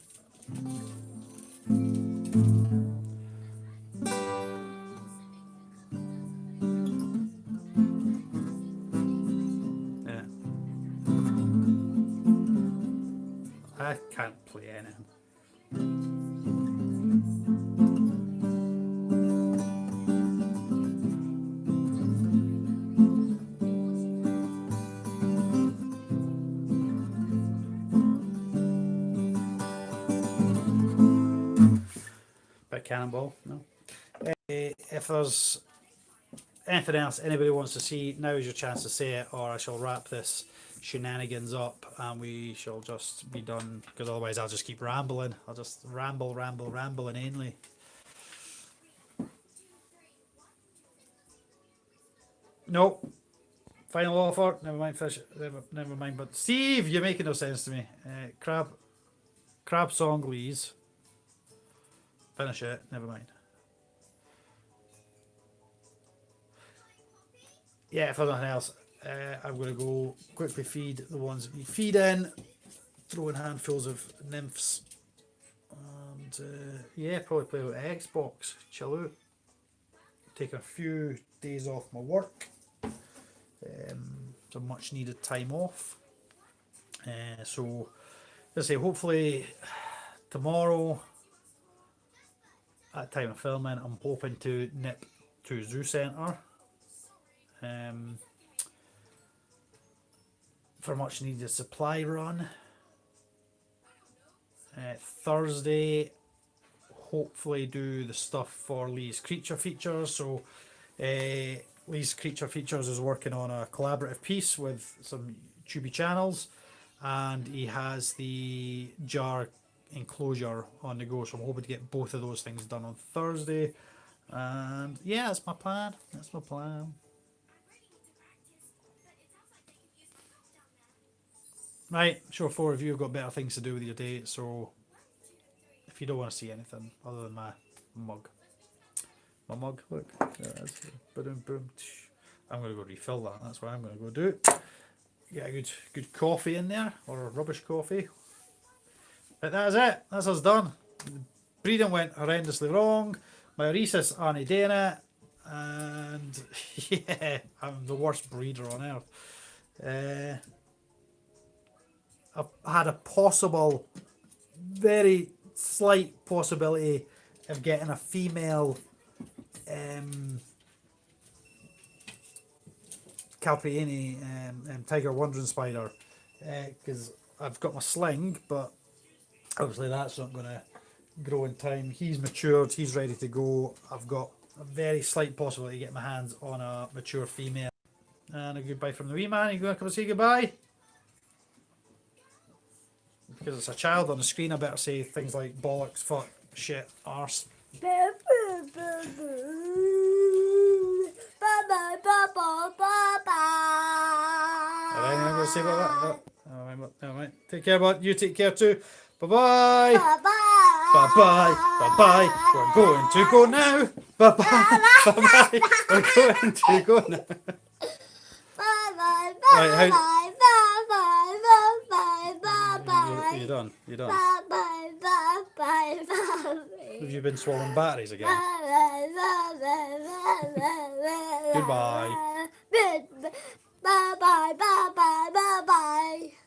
Yeah. I can't play anything. cannonball. No. If there's anything else anybody wants to see, now is your chance to say it, or I shall wrap this shenanigans up and we shall just be done, because otherwise I'll just keep rambling. I'll just ramble inanely. No. Final offer. Never mind fish. Never mind. But Steve, you're making no sense to me. Crab song, please. Finish it. Never mind. Yeah, if there's nothing else, I'm going to go quickly feed the ones that we feed in. Throw in handfuls of nymphs. And yeah, probably play with Xbox. Chill out. Take a few days off my work. Some much needed time off. So, let's say, hopefully tomorrow at time of filming, I'm hoping to nip to Zoo Centre for a much needed supply run. Thursday, hopefully do the stuff for Lee's Creature Features. So Lee's Creature Features is working on a collaborative piece with some Tubi channels, and he has the jar enclosure on the go, so I'm hoping to get both of those things done on Thursday. And yeah, that's my plan. Right, I'm sure 4 of you have got better things to do with your day, so if you don't want to see anything other than my mug, look, there it is. Boom, boom. I'm going to go refill that. That's what I'm going to go do. Get a good coffee in there, or rubbish coffee. But that is it. That's us done. Breeding went horrendously wrong. My rhesus aren't doing it, and yeah, I'm the worst breeder on earth. I've had a possible, very slight possibility of getting a female Calpiini Tiger Wandering Spider, because I've got my sling, but obviously that's not going to grow in time. He's matured, he's ready to go. I've got a very slight possibility to get my hands on a mature female. And a goodbye from the wee man. You going to come and say goodbye? Because it's a child on the screen, I better say things like bollocks, fuck, shit, arse. Alright, I'm going to say about that. Never mind. Take care, bud. You take care too. Bye-bye. Bye-bye. Bye-bye. Bye-bye. We're going to go now. Bye-bye. Bye-bye. We're going to go now. Bye-bye. Right, Bye-bye. Bye-bye. Bye-bye. You're done. Bye-bye. Bye-bye. Have you been swallowing batteries again? Goodbye. Bye-bye. Bye-bye. Bye-bye.